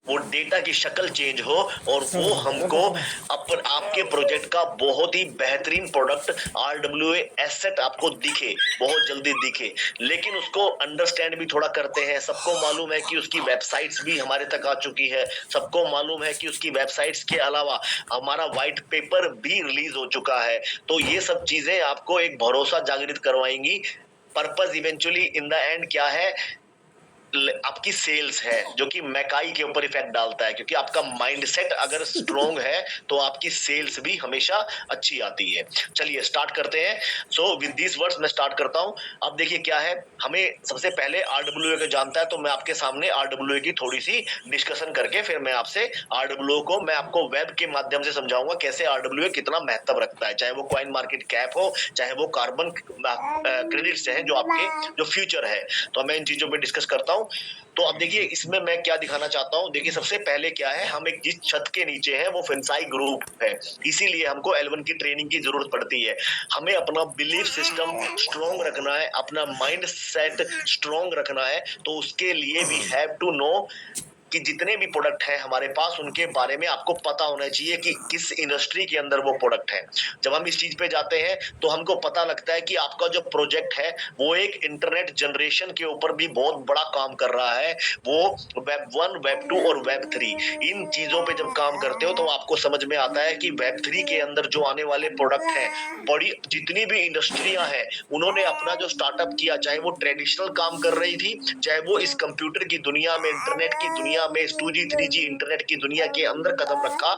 वो डेटा की शक्ल चेंज हो और वो हमको आपके प्रोजेक्ट का बहुत ही बेहतरीन प्रोडक्ट RWA एसेट आपको दिखे, बहुत जल्दी दिखे। लेकिन उसको अंडरस्टैंड भी थोड़ा करते हैं। सबको मालूम है कि उसकी वेबसाइट्स भी हमारे तक आ चुकी है। सबको मालूम है कि उसकी वेबसाइट्स के अलावा हमारा व्हाइट पेपर भी रिलीज हो चुका है। तो ये सब चीजें आपको एक भरोसा जागृत करवाएंगी। Purpose eventually in the end क्या है, आपकी सेल्स है, जो कि मैकाई के ऊपर इफेक्ट डालता है, क्योंकि आपका माइंडसेट अगर स्ट्रोंग है तो आपकी सेल्स भी हमेशा अच्छी आती है। चलिए स्टार्ट करते हैं। सो विद दिस वर्ड्स मैं स्टार्ट करता हूं। अब देखिए क्या है, हमें सबसे पहले RWA को जानता है, तो मैं आपके सामने RWA की थोड़ी सी डिस्कशन करके फिर मैं आपसे RWA को मैं आपको वेब के माध्यम से समझाऊंगा कैसे RWA कितना महत्व रखता है, चाहे वो कॉइन मार्केट कैप हो, चाहे वो कार्बन क्रेडिट्स हैं जो आपके जो फ्यूचर है। तो मैं इन चीजों पे डिस्कस करता हूं। तो अब देखिए इसमें मैं क्या दिखाना चाहता हूं। देखिए सबसे पहले क्या है, हम एक जिस छत के नीचे है वो फिनसाई ग्रुप है, इसीलिए हमको L1 की ट्रेनिंग की जरूरत पड़ती है। हमें अपना बिलीफ सिस्टम स्ट्रॉन्ग रखना है, अपना माइंड सेट स्ट्रॉन्ग रखना है। तो उसके लिए वी हैव टू नो कि जितने भी प्रोडक्ट हैं हमारे पास उनके बारे में आपको पता होना चाहिए कि किस इंडस्ट्री के अंदर वो प्रोडक्ट है। जब हम इस चीज पे जाते हैं तो हमको पता लगता है कि आपका जो प्रोजेक्ट है वो एक इंटरनेट जनरेशन के ऊपर भी बहुत बड़ा काम कर रहा है। वो वेब 1, वेब 2 और वेब 3 इन चीजों पे जब काम करते हो तो आपको समझ में आता है कि वेब 3 के अंदर जो आने वाले प्रोडक्ट हैं, बड़ी जितनी भी इंडस्ट्रियां हैं उन्होंने अपना जो स्टार्टअप किया, चाहे वो ट्रेडिशनल काम कर रही थी, चाहे वो इस कंप्यूटर की दुनिया में, इंटरनेट की दुनिया में, 2G 3G इंटरनेट की दुनिया के अंदर कदम रखा,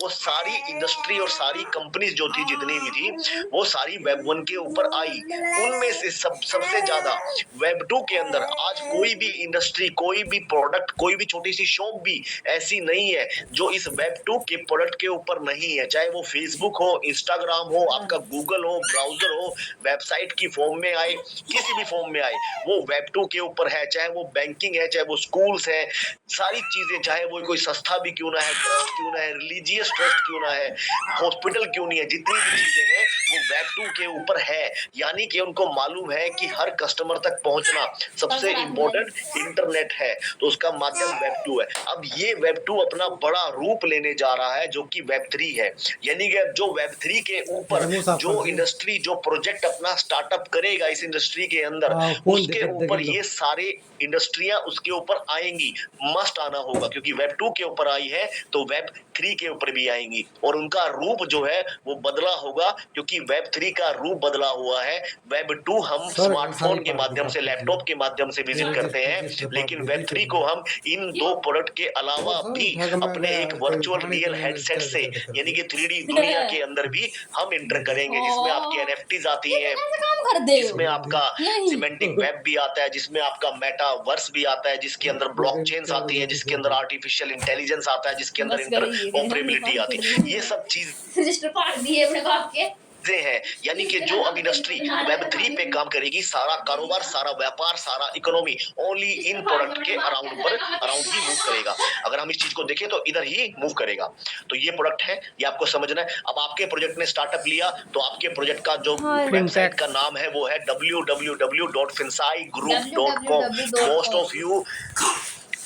वो सारी इंडस्ट्री और सारी कंपनीज जो थी, जितनी भी थी, वो सारी वेब 1 के ऊपर आई। उनमें से सबसे ज्यादा वेब 2 के अंदर आज कोई भी इंडस्ट्री, कोई भी प्रोडक्ट, कोई भी छोटी सी शॉप भी ऐसी नहीं है जो इस वेब 2 के प्रोडक्ट के ऊपर नहीं है। चाहे वो फेसबुक हो, इंस्टाग्राम हो, आपका गूगल हो, ब्राउजर हो, वेबसाइट की फॉर्म में आए, किसी भी फॉर्म में आए, वो वेब 2 के ऊपर है। चाहे वो बैंकिंग है, चाहे वो स्कूल्स है, सारी चीजें, चाहे वो कोई संस्था भी क्यों ना है, ट्रस्ट क्यों ना है, रिलीजियस ट्रस्ट क्यों ना है, हॉस्पिटल क्यों नहीं है, जितनी भी चीजें हैं वो वेब 2 के ऊपर है। यानी कि उनको मालूम है कि हर कस्टमर तक पहुंचना सबसे इंपॉर्टेंट इंटरनेट है, तो उसका माध्यम वेब 2 है। अब ये वेब 2 अपना बड़ा रूप लेने जा रहा है जो कि वेब 3 है। यानी कि जो वेब 3 के ऊपर जो इंडस्ट्री, जो प्रोजेक्ट अपना स्टार्टअप करेगा इस इंडस्ट्री के अंदर, उसके ऊपर ये सारे इंडस्ट्रियां उसके ऊपर आएंगी, मस्ट आना होगा, क्योंकि वेब 2 के ऊपर आई है तो वेब 3 के ऊपर भी आएंगी। और उनका रूप जो है वो बदला होगा, क्योंकि वेब 3 का रूप बदला हुआ है। वेब 2 हम स्मार्टफोन के माध्यम से, लैपटॉप के माध्यम से विजिट करते हैं, लेकिन वेब 3 को हम इन दो प्रोडक्ट के अलावा भी अपने एक वर्चुअल रियल हेडसेट से, यानी कि 3D दुनिया के अंदर भी हम इंटर करेंगे, जिसमें आपकी NFTs आती है, जिसमें आपका सिमेंटिक वेब भी आता है, जिसमें आपका मेटावर्स भी आता है, जिसके अंदर ब्लॉकचेन्स आती है, जिसके अंदर आर्टिफिशियल इंटेलिजेंस आता है, जिसके अंदर इंटरऑपरेबिलिटी आती है। ये सब चीज रजिस्टर फाड़ दिए अपने बाप के हैं। यानी कि जो अब इंडस्ट्री वेब 3 पे काम करेगी, सारा कारोबार, सारा व्यापार, सारा इकोनॉमी ओनली इन प्रोडक्ट के अराउंड ही मूव करेगा। अगर हम इस चीज को देखें तो इधर ही मूव करेगा। तो ये प्रोडक्ट है, ये आपको समझना है। अब आपके प्रोजेक्ट ने स्टार्टअप लिया तो आपके प्रोजेक्ट का जो वेबसाइट का नाम है वो है www.finsaigroup.com। मोस्ट ऑफ यू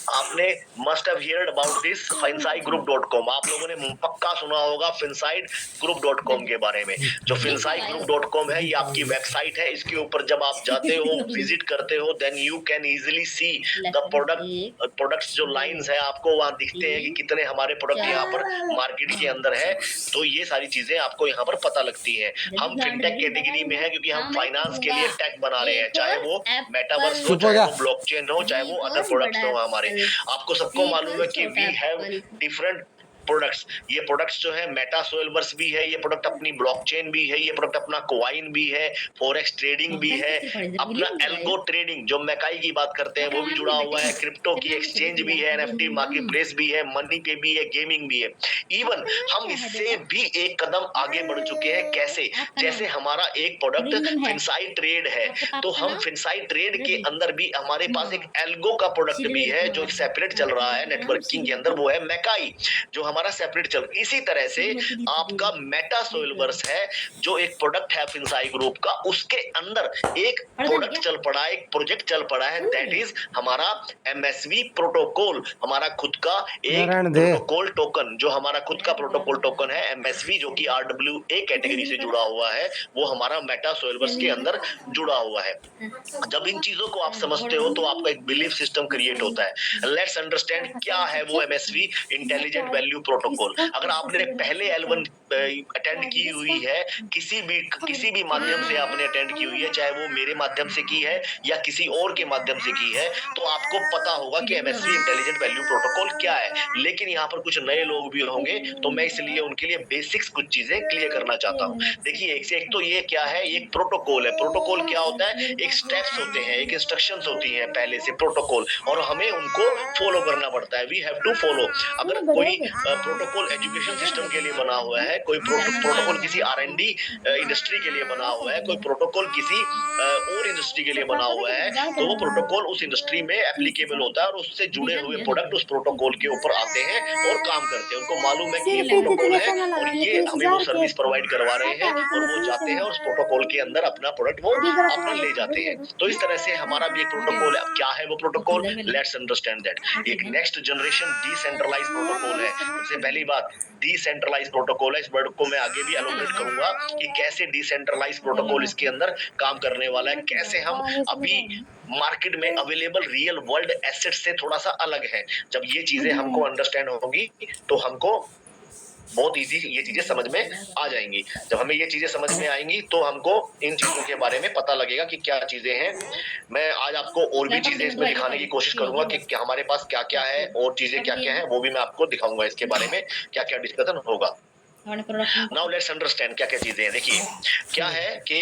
आपने must have heard about this finsaigroup.com। आप लोगों ने पक्का सुना होगा finsaigroup.com के बारे में। जो finsaigroup.com है ये आपकी वेबसाइट है। इसके ऊपर जब आप जाते हो, विजिट करते हो, then you can easily see the products, जो लाइंस है आपको वहां दिखते हैं कि कितने हमारे प्रोडक्ट यहाँ पर मार्केट के अंदर है। तो ये सारी चीजें आपको यहाँ पर पता लगती है। हम फिनटेक कैटेगरी में है क्योंकि हम फाइनेंस के लिए टेक बना रहे हैं, चाहे वो मेटावर्स हो, चाहे वो ब्लॉकचेन हो, चाहे वो अदर प्रोडक्ट्स हो हमारे। आपको सबको मालूम है कि वी हैव डिफरेंट प्रोडक्ट्स। ये प्रोडक्ट्स जो है मेटा सोल्वर्स भी है, ये प्रोडक्ट अपनी ब्लॉकचेन भी है, ये प्रोडक्ट अपना कॉइन भी है, फॉरेक्स ट्रेडिंग भी है, अपना एल्गो ट्रेडिंग जो मैकाई की बात करते हैं वो भी जुड़ा हुआ है, क्रिप्टो की एक्सचेंज भी है, NFT मार्केट प्लेस भी है, मनी पे भी है, गेमिंग भी है। इवन हम इससे भी एक कदम आगे बढ़ चुके हैं। कैसे? जैसे हमारा एक प्रोडक्ट फिनसाई ट्रेड है, तो हम फिनसाई ट्रेड के अंदर भी हमारे पास एक एल्गो का प्रोडक्ट भी है जो सेपरेट चल रहा है नेटवर्किंग के अंदर, वो है मैकाई। जो हमारा सेपरेट चल। इसी तरह से आपका मेटा सोइलवर्स है जो एक प्रोडक्ट है फिनसाई ग्रुप का, उसके अंदर एक प्रोडक्ट चल पड़ा है, एक प्रोजेक्ट चल पड़ा है, दैट इज हमारा एमएसवी प्रोटोकॉल, हमारा खुद का एक प्रोटोकॉल टोकन, जो हमारा खुद का प्रोटोकॉल टोकन है एमएसवी, जो कि आरडब्ल्यूए कैटेगरी से जुड़ा हुआ है, वो हमारा मेटा सोइलवर्स के अंदर जुड़ा हुआ है। जब इन चीजों को आप समझते हो तो आपका एक बिलीफ सिस्टम क्रिएट होता है। लेट्स अंडरस्टैंड क्या है वो एमएसवी इंटेलिजेंट वैल्यू प्रोटोकॉल। अगर आपने पहले L1 अटेंड की हुई है, किसी भी माध्यम से आपने अटेंड की हुई है, चाहे वो मेरे माध्यम से की है या किसी और के माध्यम से की है, तो आपको पता होगा कि एमएसवी इंटेलिजेंट वैल्यू प्रोटोकॉल क्या है। लेकिन यहाँ पर कुछ नए लोग भी होंगे, तो मैं इसलिए उनके लिए बेसिक्स कुछ चीजें क्लियर करना चाहता हूँ। देखिए, एक तो ये क्या है, एक प्रोटोकॉल है। प्रोटोकॉल क्या होता है? एक स्टेप्स होते हैं, एक इंस्ट्रक्शंस होती हैं पहले से प्रोटोकॉल, और हमें उनको फॉलो करना पड़ता है। We have to follow. अगर कोई प्रोटोकॉल एजुकेशन सिस्टम के लिए बना हुआ है, कोई प्रोटोकॉल किसी R&D इंडस्ट्री के लिए बना हुआ है, कोई प्रोटोकॉल किसी और इंडस्ट्री के लिए बना हुआ है, तो वो प्रोटोकॉल उस इंडस्ट्री में एप्लीकेबल होता है और उससे जुड़े हुए प्रोडक्ट उस प्रोटोकॉल के ऊपर आते हैं और काम करते हैं। उनको मालूम है कि ये प्रोटोकॉल है और ये हमें वो सर्विस प्रोवाइड करवा रहे हैं, और वो जाते हैं और उस प्रोटोकॉल के अंदर अपना प्रोडक्ट वो अपना ले जाते हैं। तो इस तरह से हमारा भी एक प्रोटोकॉल है। क्या है वो प्रोटोकॉल? Let's understand that. एक नेक्स्ट जनरेशन डिसेंट्रलाइज प्रोटोकॉल है। सबसे पहली बात, डिसेंट्रलाइज प्रोटोकॉल है। इस वर्ड को मैं आगे भी एलोबरेट करूंगा कि कैसे डिसेंट्रलाइज प्रोटोकॉल इसके अंदर काम करने वाला है, कैसे हम अभी मार्केट में अवेलेबल रियल वर्ल्ड एसेट से थोड़ा सा अलग है। जब ये चीजें हमको अंडरस्टैंड होंगी तो हमको बहुत इजी ये चीजें समझ में आ जाएंगी। जब हमें ये चीजें समझ में आएंगी तो हमको इन चीजों के बारे में पता लगेगा कि क्या चीजें हैं। मैं आज आपको और भी चीजें इसमें दिखाने की कोशिश करूंगा कि हमारे पास क्या क्या है और चीजें क्या क्या है, वो भी मैं आपको दिखाऊंगा इसके बारे में क्या क्या डिस्कशन होगा। नाउ लेट्स अंडरस्टैंड क्या क्या चीजें हैं। देखिए, क्या है कि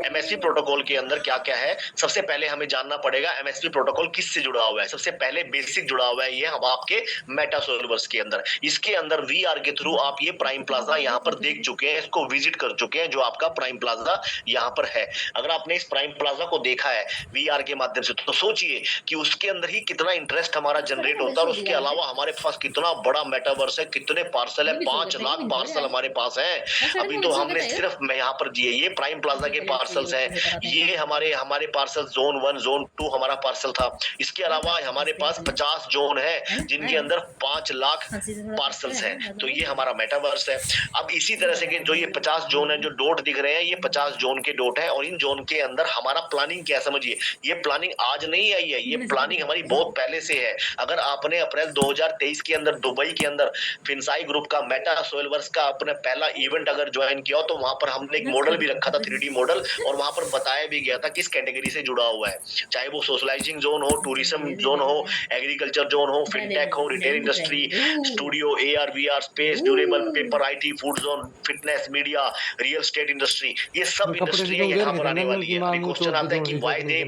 एमएसपी प्रोटोकॉल के अंदर क्या क्या है। सबसे पहले हमें जानना पड़ेगा एमएसपी प्रोटोकॉल किससे जुड़ा हुआ है। सबसे पहले बेसिक जुड़ा हुआ है ये हम आपके मेटा सोल्वर्स के अंदर। इसके अंदर वीआर के थ्रू आप ये प्राइम प्लाजा यहाँ पर देख चुके हैं, इसको विजिट कर चुके हैं, जो आपका प्राइम प्लाजा यहाँ पर है। अगर आपने इस प्राइम प्लाजा को देखा है वीआर के माध्यम से, तो सोचिए कि उसके अंदर ही कितना इंटरेस्ट हमारा जनरेट होता है, और उसके अलावा हमारे पास कितना बड़ा मेटावर्स है, कितने पार्सल है, 5 लाख पार्सल हमारे पास है। अभी तो हमने सिर्फ मैं यहाँ पर दिए, ये प्राइम प्लाजा के पार्सल्स हैं, ये हमारे पार्सल जोन 1 जोन 2 हमारा पार्सल था। इसके अलावा हमारे पास 50 जोन है जिनके अंदर 5 लाख पार्सल्स हैं। तो ये हमारा मेटावर्स है। अब इसी तरह से कि जो ये 50 जोन है, जो डॉट दिख रहे हैं, ये 50 जोन के डॉट है, और इन जोन के अंदर हमारा प्लानिंग क्या समझिए, ये प्लानिंग आज नहीं आई है, ये प्लानिंग हमारी बहुत पहले से है। अगर आपने अप्रैल 2023 के अंदर दुबई के अंदर फिनसाई ग्रुप का मेटा सोइलवर्स का अपना पहला इवेंट अगर ज्वाइन किया, तो वहां पर हमने एक मॉडल भी रखा था, 3D मॉडल, और वहां पर बताया भी गया था किस कैटेगरी से जुड़ा हुआ है, चाहे वो सोशलाइजिंग जोन हो, टूरिज्म जोन हो, एग्रीकल्चर जोन हो, फिनटेक हो, retail industry, studio, AR VR, space, durable, paper, IT, food zone, fitness, media, real estate industry, ये सब इंडस्ट्रियां यहाँ पर आने वाली है। अभी क्वेश्चन आता है कि व्हाई दे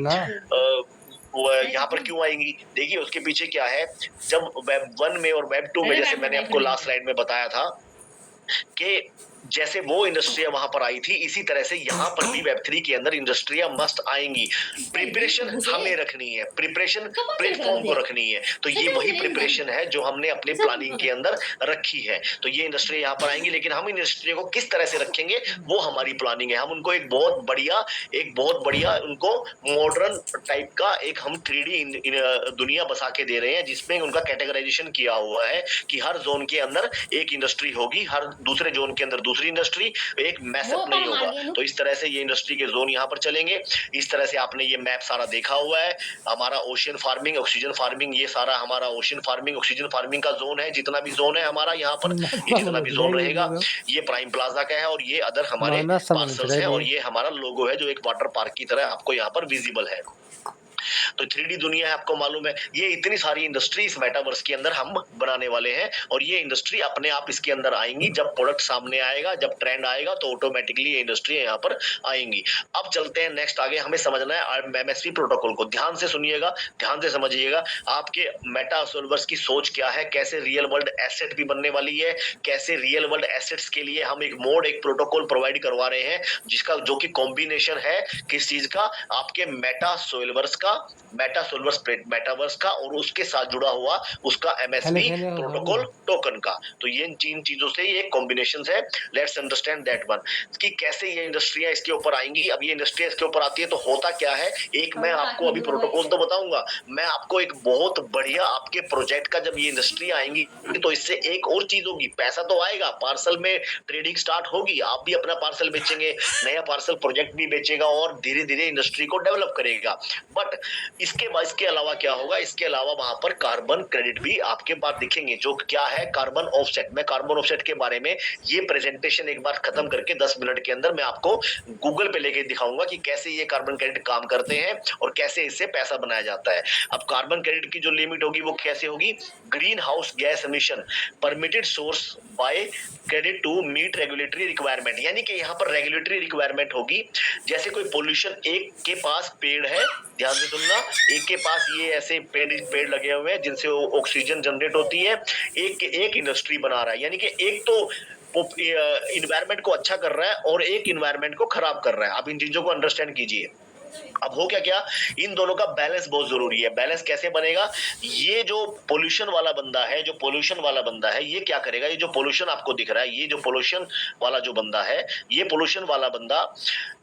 यहाँ पर क्यों आएंगी। देखिए, उसके पीछे क्या है। जब वेब 1 में और वेब 2 में, जैसे मैंने आपको लास्ट स्लाइड में बताया था कि जैसे वो इंडस्ट्रियां वहां पर आई थी, इसी तरह से यहाँ पर भी वेब 3 के अंदर इंडस्ट्रियां मस्ट आएंगी। प्रिपरेशन हमें रखनी है, प्रिपरेशन प्लेटफॉर्म को रखनी है। तो ये वही प्रिपरेशन है जो हमने अपने प्लानिंग के अंदर रखी है। तो ये इंडस्ट्री यहाँ पर आएंगी, लेकिन हम इंडस्ट्री को किस तरह से रखेंगे वो हमारी प्लानिंग है। हम उनको एक बहुत बढ़िया उनको मॉडर्न टाइप का एक हम 3D दुनिया बसा के दे रहे हैं, जिसमें उनका कैटेगराइजेशन किया हुआ है कि हर जोन के अंदर एक इंडस्ट्री होगी, हर दूसरे जोन के अंदर दूसरी इंडस्ट्री, एक मैसअप नहीं होगा। तो इस तरह से ये इंडस्ट्री के जोन यहाँ पर चलेंगे। इस तरह से आपने ये मैप सारा देखा हुआ है। हमारा ओशियन फार्मिंग, ऑक्सीजन फार्मिंग, ये सारा हमारा ओशियन फार्मिंग, ऑक्सीजन फार्मिंग का जोन है। जितना भी जोन है हमारा यहाँ पर, ये जितना भी जोन रहेगा, ये प्राइम प्लाजा का है, और ये अदर हमारे पार्सल्स है, और ये हमारा लोगो है जो एक वाटर पार्क की तरह आपको यहाँ पर विजिबल है। तो 3D दुनिया है, आपको मालूम है। ये इतनी सारी इंडस्ट्री इस मेटावर्स के अंदर हम बनाने वाले हैं, और ये इंडस्ट्री अपने आप इसके अंदर आएंगी। जब प्रोडक्ट सामने आएगा, जब ट्रेंड आएगा, तो ऑटोमेटिकली ये इंडस्ट्री यहाँ पर आएंगी। अब चलते हैं नेक्स्ट आगे। हमें समझना है एमएसपी प्रोटोकॉल को। ध्यान से सुनिएगा, ध्यान से समझिएगा। आपके मेटा सोल्वर्स की सोच क्या है, कैसे रियल वर्ल्ड एसेट भी बनने वाली है, कैसे रियल वर्ल्ड एसेट्स के लिए हम एक मोड, एक प्रोटोकॉल प्रोवाइड करवा रहे हैं, जिसका जो कि कॉम्बिनेशन है किस चीज का, आपके मेटा सोल्वर्स का मेटावर्स का और उसके साथ जुड़ा हुआ उसका एमएसबी प्रोटोकॉल टोकन का। तो ये तीन चीजों से ये कॉम्बिनेशन है। लेट्स अंडरस्टैंड दैट वन कि कैसे ये इंडस्ट्रियां इसके ऊपर आएंगी। अब ये इंडस्ट्रियां इसके ऊपर आती है तो होता क्या है, एक मैं आपको अभी प्रोटोकॉल तो बताऊंगा, मैं आपको एक बहुत बढ़िया आपके प्रोजेक्ट का जब ये इंडस्ट्री आएंगी तो इससे एक और चीज होगी, पैसा तो आएगा, पार्सल में ट्रेडिंग स्टार्ट होगी, आप भी अपना पार्सल बेचेंगे, नया पार्सल प्रोजेक्ट भी बेचेगा और धीरे धीरे इंडस्ट्री को डेवलप करेगा। बट इसके अलावा क्या होगा, इसके अलावा वहां पर कार्बन क्रेडिट भी आपके पास दिखेंगे। जो क्या है कार्बन ऑफसेट, मैं कार्बन ऑफसेट के बारे में ये प्रेजेंटेशन एक बार खत्म करके 10 मिनट के अंदर मैं आपको गूगल पे लेके दिखाऊंगा कि कैसे ये कार्बन क्रेडिट काम करते हैं और कैसे इससे पैसा बनाया जाता है। अब कार्बन क्रेडिट की जो लिमिट होगी वो कैसे होगी, green house gas emission permitted source buy credit to meet regulatory requirement, यानी कि यहाँ पर रेगुलेटरी रिक्वायरमेंट होगी। जैसे कोई पोल्यूशन, एक के पास पेड़ है, ध्यान से सुनना, एक के पास ये ऐसे पेड़ लगे हुए हैं जिनसे ऑक्सीजन जनरेट होती है, एक इंडस्ट्री बना रहा है, यानी कि एक तो इन्वायरमेंट को अच्छा कर रहा है और एक इन्वायरमेंट को खराब कर रहा है। आप इन चीजों को अंडरस्टैंड कीजिए। अब हो क्या, इन दोनों का बैलेंस बहुत जरूरी है। बैलेंस कैसे बनेगा, ये जो पोल्यूशन वाला बंदा है, ये क्या करेगा, ये जो पोल्यूशन आपको दिख रहा है, ये जो पोल्यूशन वाला जो बंदा है, ये पोल्यूशन वाला बंदा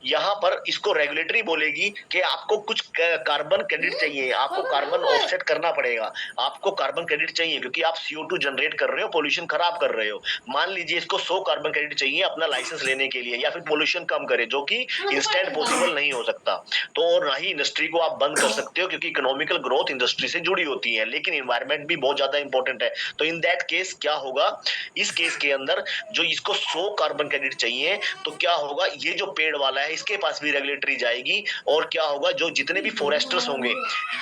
यहाँ पर इसको रेगुलेटरी बोलेगी कि आपको कुछ कार्बन क्रेडिट चाहिए, आपको कार्बन ऑफसेट करना पड़ेगा, आपको कार्बन क्रेडिट चाहिए क्योंकि आप CO2 जनरेट कर रहे हो, पोल्यूशन खराब कर रहे हो। मान लीजिए इसको 100 कार्बन क्रेडिट चाहिए अपना लाइसेंस लेने के लिए या फिर पोल्यूशन कम करे, जो कि इंस्टेंट पॉसिबल नहीं हो सकता। तो और ना ही इंडस्ट्री को आप बंद कर सकते हो क्योंकि इकोनॉमिकल ग्रोथ इंडस्ट्री से जुड़ी होती है, लेकिन इन्वायरमेंट भी बहुत ज्यादा इंपॉर्टेंट है। तो इन दैट केस क्या होगा, इस केस के अंदर जो इसको 100 कार्बन क्रेडिट चाहिए तो क्या होगा, ये जो पेड़ वाला है इसके पास भी रेगुलेटरी जाएगी और क्या होगा, जो जितने भी फॉरेस्टर्स होंगे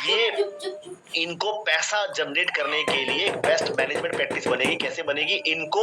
ये इनको पैसा जनरेट करने के लिए एक बेस्ट मैनेजमेंट प्रैक्टिस बनेगी। कैसे बनेगी, इनको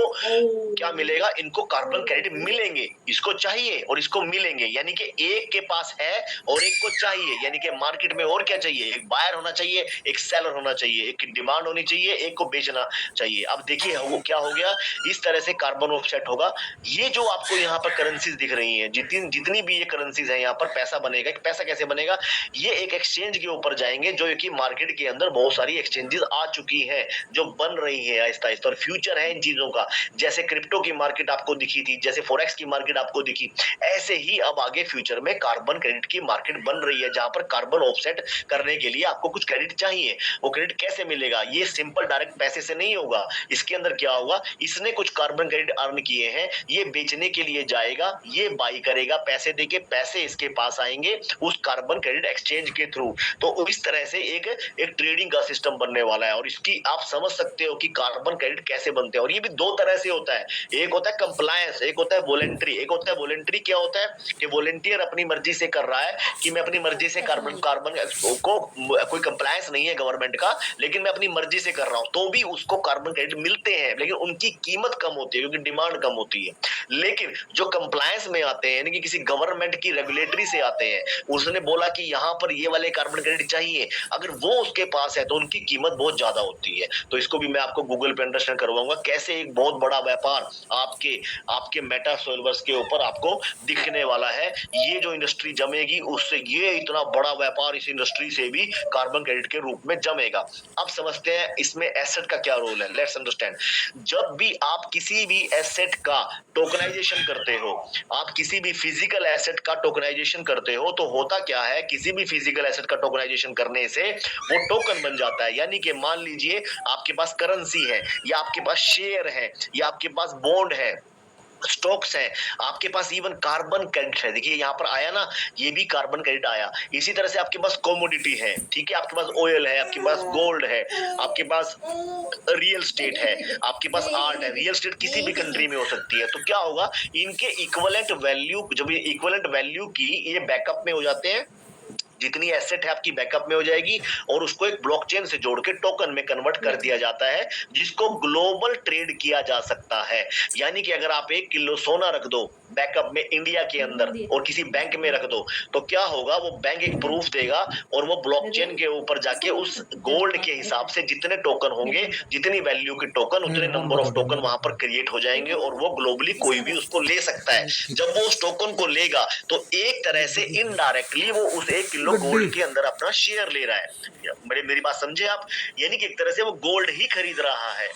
क्या मिलेगा, इनको कार्बन क्रेडिट मिलेंगे, इसको चाहिए और इसको मिलेंगे, यानी कि एक के पास है और एक को चाहिए, यानी कि मार्केट में और क्या चाहिए, एक बायर होना चाहिए, एक सेलर होना चाहिए, एक की डिमांड होनी चाहिए, एक को बेचना चाहिए। अब देखिए वो क्या हो गया, इस तरह से कार्बन ऑफसेट होगा। ये जो आपको यहाँ पर करेंसीज दिख रही हैं, जितनी भी ये करेंसीज है, यहाँ पर पैसा बनेगा। पैसा कैसे बनेगा, ये एक एक्सचेंज के ऊपर जाएंगे, जो कि मार्केट के अंदर बहुत सारी एक्सचेंजेस आ चुकी हैं, जो बन रही है आहिस्ता आहिस्ता, और फ्यूचर है इन चीजों का। जैसे क्रिप्टो की मार्केट आपको दिखी थी, जैसे फॉरेक्स की मार्केट आपको दिखी, ऐसे ही अब आगे फ्यूचर में कार्बन क्रेडिट की मार्केट बन रही है, जहां पर कार्बन ऑफसेट करने के लिए आपको कुछ क्रेडिट चाहिए। वो क्रेडिट कैसे मिलेगा, ये सिंपल डायरेक्ट पैसे से नहीं होगा। इसके अंदर क्या होगा, इसने कुछ कार्बन क्रेडिट अर्न किए हैं, ये बेचने के लिए जाएगा, ये बाई करेगा पैसे देके, पैसे इसके पास आएंगे उस कार्बन क्रेडिट एक्सचेंज के थ्रू। तो इस तरह से एक ट्रेडिंग का सिस्टम बनने वाला है। और इसकी आप समझ सकते हो कि कार्बन क्रेडिट कैसे बनते हैं, और ये भी दो तरह से होता है, एक होता है कंप्लायंस, एक होता है वॉलंटरी। एक होता है वॉलंटरी, क्या होता है कि वॉलंटियर अपनी मर्जी से कर रहा है कि मैं अपनी मर्जी से कार्बन को, कोई कंप्लायंस नहीं है गवर्नमेंट का, लेकिन मैं अपनी मर्जी से कर रहा हूं, तो भी उसको कार्बन क्रेडिट मिलते हैं, लेकिन उनकी कीमत कम होती है क्योंकि डिमांड कम होती है। लेकिन जो कंप्लायंस में आते हैं, यानी कि किसी गवर्नमेंट की रेगुलेटरी से आते हैं, उसने बोला कि यहाँ पर ये वाले कार्बन क्रेडिट चाहिए, अगर वो उसके पास है तो उनकी कीमत बहुत ज्यादा होती है। तो इसको भी मैं आपको गूगल पे अंडरस्टैंड करवाऊंगा कैसे एक बहुत बड़ा व्यापार आपके मेटावर्स के ऊपर आपको दिखने वाला है। ये जो इंडस्ट्री जमेगी उससे ये इतना बड़ा व्यापार इस इंडस्ट्री से भी कार्बन क्रेडिट के रूप में जमेगा। अब समझते हैं इसमें एसेट का क्या रोल है। लेट्स अंडरस्टैंड, जब भी आप किसी भी एसेट का टोकनाइजेशन करते हो, आप किसी भी फिजिकल एसेट का टोकनाइजेशन करते हो, तो होता क्या है, किसी भी फिजिकल एसेट का टोकनाइजेशन करने से वो टोकन बन जाता है। यानी कि मान लीजिए आपके पास करेंसी है, या आपके पास शेयर है, या आपके पास बॉन्ड है, स्टॉक्स हैं, आपके पास इवन कार्बन क्रेडिट है। देखिए यहाँ पर आया ना, ये भी कार्बन क्रेडिट आया। इसी तरह से आपके पास कमोडिटी है, ठीक है, आपके पास ऑयल है, आपके पास गोल्ड है, आपके पास रियल स्टेट है, आपके पास आर्ट है। रियल स्टेट किसी भी कंट्री में हो सकती है। तो क्या होगा, इनके इक्विवेलेंट वैल्यू, जब ये इक्विवेलेंट वैल्यू की ये बैकअप में हो जाते हैं, जितनी एसेट है आपकी बैकअप में हो जाएगी, और उसको एक ब्लॉकचेन से जोड़ के टोकन में कन्वर्ट कर दिया जाता है, जिसको ग्लोबल ट्रेड किया जा सकता है। यानी कि अगर आप 1 किलो सोना रख दो बैकअप में इंडिया के अंदर और किसी बैंक में रख दो, तो क्या होगा, वो बैंक एक प्रूफ देगा और वो ब्लॉकचेन के ऊपर जाके उस गोल्ड के हिसाब से जितने टोकन होंगे, जितनी वैल्यू के टोकन, उतने नंबर ऑफ टोकन वहां पर क्रिएट हो जाएंगे और वो ग्लोबली कोई भी उसको ले सकता है। जब वो उस टोकन को लेगा तो एक तरह से इनडायरेक्टली वो उस 1 किलो गोल्ड के अंदर अपना शेयर ले रहा है। मेरी बात समझे आप? यानी कि एक तरह से वो गोल्ड ही खरीद रहा है,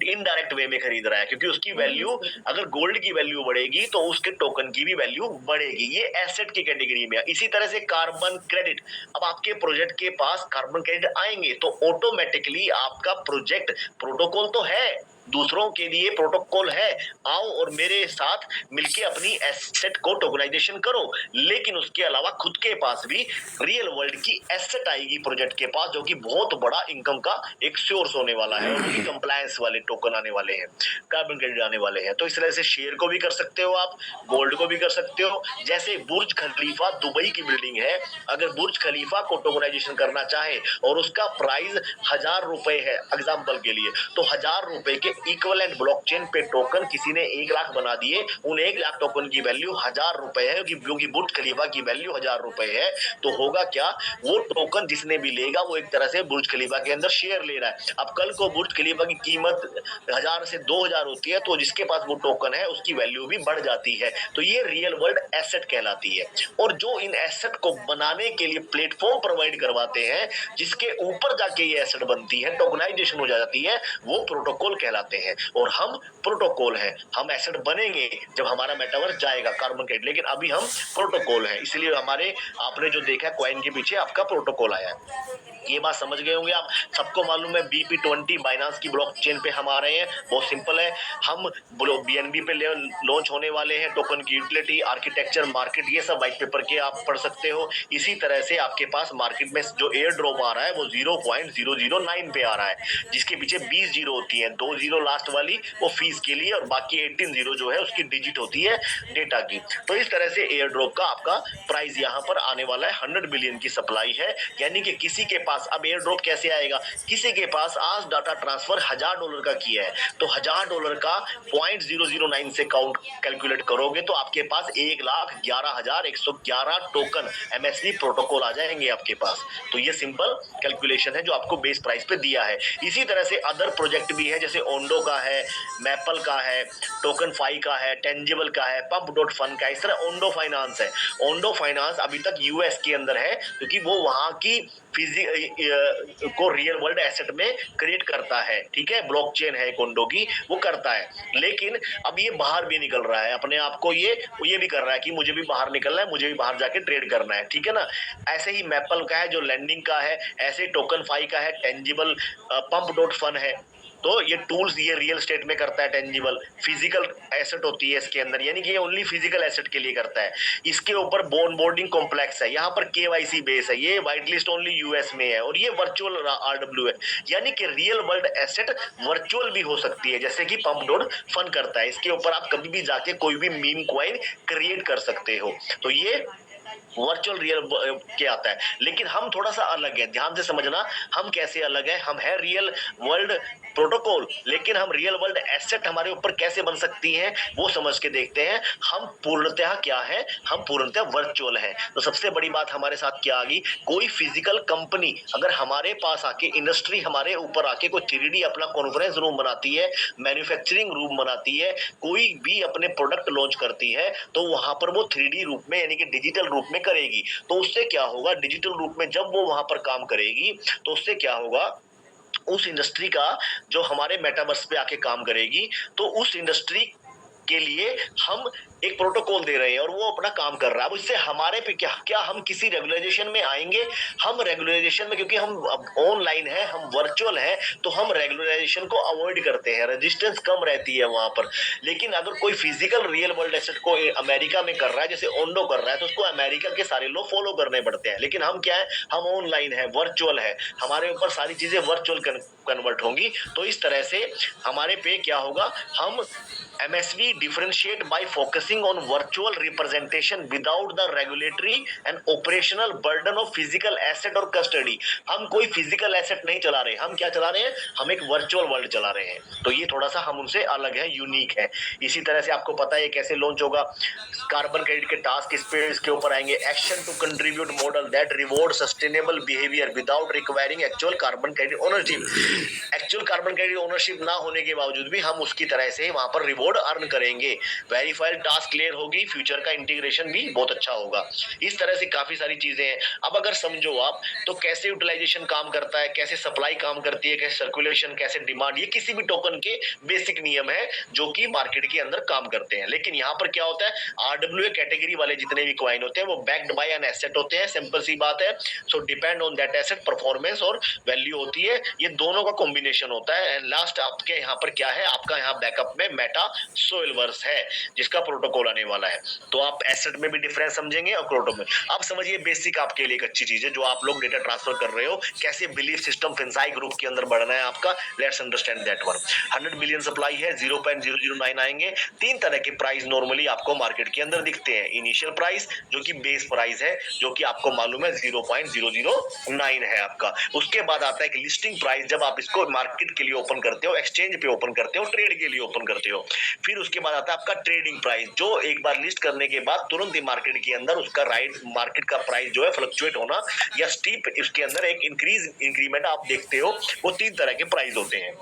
इनडायरेक्ट वे में खरीद रहा है, क्योंकि उसकी वैल्यू, अगर गोल्ड की वैल्यू बढ़ेगी तो उसके टोकन की भी वैल्यू बढ़ेगी। ये एसेट की कैटेगरी में। इसी तरह से कार्बन क्रेडिट, अब आपके प्रोजेक्ट के पास कार्बन क्रेडिट आएंगे तो ऑटोमेटिकली आपका प्रोजेक्ट, प्रोटोकॉल तो है, दूसरों के लिए प्रोटोकॉल है, आओ और मेरे साथ मिलके अपनी एसेट को टोकनाइजेशन करो, लेकिन उसके अलावा खुद के पास भी रियल वर्ल्ड की एसेट आएगी प्रोजेक्ट के पास, जो कि बहुत बड़ा इनकम का एक सोर्स होने वाला है। और कंप्लायंस वाले टोकन आने वाले हैं, कार्बन क्रेडिट आने वाले हैं। तो इस तरह से शेयर को भी कर सकते हो आप, गोल्ड को भी कर सकते हो। जैसे बुर्ज खलीफा दुबई की बिल्डिंग है, अगर बुर्ज खलीफा को टोकनाइजेशन करना चाहे और उसका प्राइस 1000 रुपए है एग्जाम्पल के लिए, तो 1000 रुपए के इक्विवेलेंट ब्लॉकचेन पे टोकन किसी ने 1 लाख बना दिए, उन 1 लाख टोकन की वैल्यू 1000 रुपए है, क्योंकि बुर्ज खलीफा की वैल्यू 1000 रुपए है। तो होगा क्या, वो टोकन जिसने भी लेगा वो एक तरह से बुर्ज खलीफा के अंदर शेयर ले रहा है। अब कल को बुर्ज खलीफा की कीमत 1000 से 2000 होती है, तो जिसके पास वो टोकन है उसकी वैल्यू भी बढ़ जाती है। तो ये रियल वर्ल्ड एसेट कहलाती है। और जो इन एसेट को बनाने के लिए प्लेटफॉर्म प्रोवाइड करवाते हैं, जिसके ऊपर जाके ये एसेट बनती है, टोकनाइजेशन हो जाती है, वो प्रोटोकॉल कहलाते हैं। और हम प्रोटोकॉल हैं, हम एसेट बनेंगे जब हमारा मेटावर्स जाएगा कार्बन क्रेडिट, लेकिन अभी हम प्रोटोकॉल हैं। इसलिए हमारे, आपने जो देखा कॉइन के पीछे आपका प्रोटोकॉल आया है। ये बात समझ गए होंगे आप। सबको मालूम है BP20 बाइनांस की ब्लॉकचेन पे हम आ रहे हैं, बहुत सिंपल है। हम BNB पे लॉन्च होने वाले हैं। टोकन की यूटिलिटी, आर्किटेक्चर, मार्केट, ये सब व्हाइट पेपर के आप पढ़ सकते हो। इसी तरह से आपके पास मार्केट में जो एयर ड्रॉप आ रहा है वो 0.009 पे आ रहा है, जिसके पीछे 20 जीरो होती है, 2 जीरो लास्ट वाली वो फीस के लिए, और बाकी 18 जीरो जो है उसकी डिजिट होती है डेटा की। तो इस तरह से एयर ड्रॉप का आपका प्राइस यहाँ पर आने वाला है। 100 बिलियन की सप्लाई है, यानी कि किसी के पास, अब एयर ड्रॉप कैसे आएगा, किसी के पास आज डाटा ट्रांसफर $1000 का किया है, तो $1000 का 0.009 से काउंट कैलकुलेट करोगे तो आपके पास 1,11,111 टोकन MSV प्रोटोकॉल आ जाएंगे आपके पास। तो ये सिंपल कैलकुलेशन है जो आपको बेस प्राइस पे दिया है। इसी तरह से अदर प्रोजेक्ट भी है, जैसे ओंडो का है, मैपल का है, टोकन फाई का है, टेंजिबल का है, pump.fun का है। इस तरह ओंडो फाइनेंस है। ओंडो फाइनेंस अभी तक US के अंदर है, क्योंकि वो वहां की को रियल वर्ल्ड एसेट में क्रिएट करता है, ठीक है, ब्लॉकचेन है कोंडो की, वो करता है। लेकिन अब ये बाहर भी निकल रहा है अपने आप को, ये भी कर रहा है कि मुझे भी बाहर निकलना है, मुझे भी बाहर जाके ट्रेड करना है, ठीक है ना। ऐसे ही मैपल का है जो लैंडिंग का है, ऐसे टोकन फाई का है, टेंजिबल pump.fun है। तो ये टूल्स ये रियल स्टेट में करता है, टेंजिबल फिजिकल एसेट होती है इसके अंदर, यानी कि ये ओनली फिजिकल एसेट के लिए करता है। इसके ऊपर बोर्डिंग कॉम्प्लेक्स है, यहाँ पर KYC बेस है, ये व्हाइट लिस्ट ओनली US में है, और ये वर्चुअल RW है, यानी कि रियल वर्ल्ड एसेट वर्चुअल भी हो सकती है, जैसे कि pump.fun करता है। इसके ऊपर आप कभी भी जाके कोई भी मीम कॉइन क्रिएट कर सकते हो। तो ये वर्चुअल रियल के आता है। लेकिन हम थोड़ा सा अलग है, ध्यान से समझना, हम कैसे अलग है। हम है रियल वर्ल्ड प्रोटोकॉल, लेकिन हम रियल वर्ल्ड एसेट हमारे ऊपर कैसे बन सकती है वो समझ के देखते हैं। हम पूर्णतः क्या है, हम पूर्णतः वर्चुअल है। तो सबसे बड़ी बात हमारे साथ क्या आ गई, कोई फिजिकल कंपनी अगर हमारे पास आके, इंडस्ट्री हमारे ऊपर आके कोई 3D अपना कॉन्फ्रेंस रूम बनाती है, मैन्युफैक्चरिंग रूम बनाती है, कोई भी अपने प्रोडक्ट लॉन्च करती है, तो वहां पर वो 3D रूप में, यानी कि डिजिटल रूप में करेगी। तो उससे क्या होगा, डिजिटल रूप में जब वो वहां पर काम करेगी तो उससे क्या होगा, उस इंडस्ट्री का जो हमारे मेटावर्स पे आके काम करेगी, तो उस इंडस्ट्री के लिए हम एक प्रोटोकॉल दे रहे हैं और वो अपना काम कर रहा है। अब इससे हमारे पे क्या हम किसी रेगुलाइजेशन में आएंगे? हम रेगुलाइजेशन में, क्योंकि हम ऑनलाइन है, हम वर्चुअल है, तो हम रेगुलाइजेशन को अवॉइड करते हैं, रेजिस्टेंस कम रहती है वहां पर। लेकिन अगर कोई फिजिकल रियल वर्ल्ड एसेट को अमेरिका में कर रहा है, जैसे ओंडो कर रहा है, तो उसको अमेरिका के सारे लोग फॉलो करने पड़ते हैं। लेकिन हम क्या है, हम ऑनलाइन है, वर्चुअल है, हमारे ऊपर सारी चीजें वर्चुअल कन्वर्ट होंगी। तो इस तरह से हमारे पे क्या होगा, हम MSV differentiate by focusing on virtual representation without the regulatory and operational burden of physical asset और custody। हम कोई physical asset नहीं चला रहे, हम क्या चला रहे हैं, हम एक virtual world चला रहे हैं। तो ये थोड़ा सा हम उनसे अलग है, यूनिक है। इसी तरह से आपको पता है कैसे लॉन्च होगा। कार्बन क्रेडिट के टास्क इस पे इसके ऊपर आएंगे। Action to contribute model that reward sustainable behaviour without requiring actual carbon credit ownership. Actual carbon credit ownership ना होने के बावजूद भी हम उसकी तरह से वहां पर रिवॉर्ड अर्न करेंगे। वेरीफाइड टास्क क्लियर होगी, फ्यूचर का इंटीग्रेशन भी बहुत अच्छा होगा। इस तरह से काफी सारी चीजें हैं। अब अगर समझो आप तो कैसे यूटिलाइजेशन काम करता है, कैसे सप्लाई काम करती है, कैसे सर्कुलेशन, कैसे डिमांड, ये किसी भी टोकन के बेसिक नियम है जो कि मार्केट के अंदर काम करते हैं। लेकिन यहाँ पर क्या होता है, आरडब्ल्यूए कैटेगरी वाले जितने भी कॉइन होते हैं वो बैक्ड बाय एन एसेट होते हैं। सिंपल सी बात है। सो depend on that asset performance और वैल्यू होती है। ये दोनों का कॉम्बिनेशन होता है। एंड लास्ट आपके यहाँ पर क्या है, आपका यहाँ बैकअप में मेटा सोइलवर्स है जिसका प्रोटोकॉल आने वाला है। तो आप एसेट में भी डिफरेंस समझेंगे और क्रोटो में। अब समझिए बेसिक आपके लिए एक अच्छी चीज है जो आप लोग डेटा ट्रांसफर कर रहे हो, कैसे बिलीफ सिस्टम फिनसाई ग्रुप के अंदर बढ़ना है आपका। Let's understand that one. 100 billion supply है, 0.009 आएंगे। तीन तरह के प्राइस नॉर्मली आपको मार्केट के अंदर दिखते हैं। इनिशियल प्राइस जो कि बेस प्राइस है, जो कि आपको मालूम है 0.009 है आपका। उसके बाद आता है कि लिस्टिंग प्राइस, जब आप इसको मार्केट के लिए ओपन करते हो, एक्सचेंज पे ओपन करते हो, ट्रेड के लिए ओपन करते हो। फिर उसके बाद आता है आपका ट्रेडिंग प्राइस, जो एक बार लिस्ट करने के बाद तुरंत ही मार्केट के अंदर उसका राइट मार्केट का प्राइस जो है फ्लक्चुएट होना या स्टीप इसके अंदर एक इंक्रीमेंट आप देखते हो। वो तीन तरह के प्राइस होते हैं।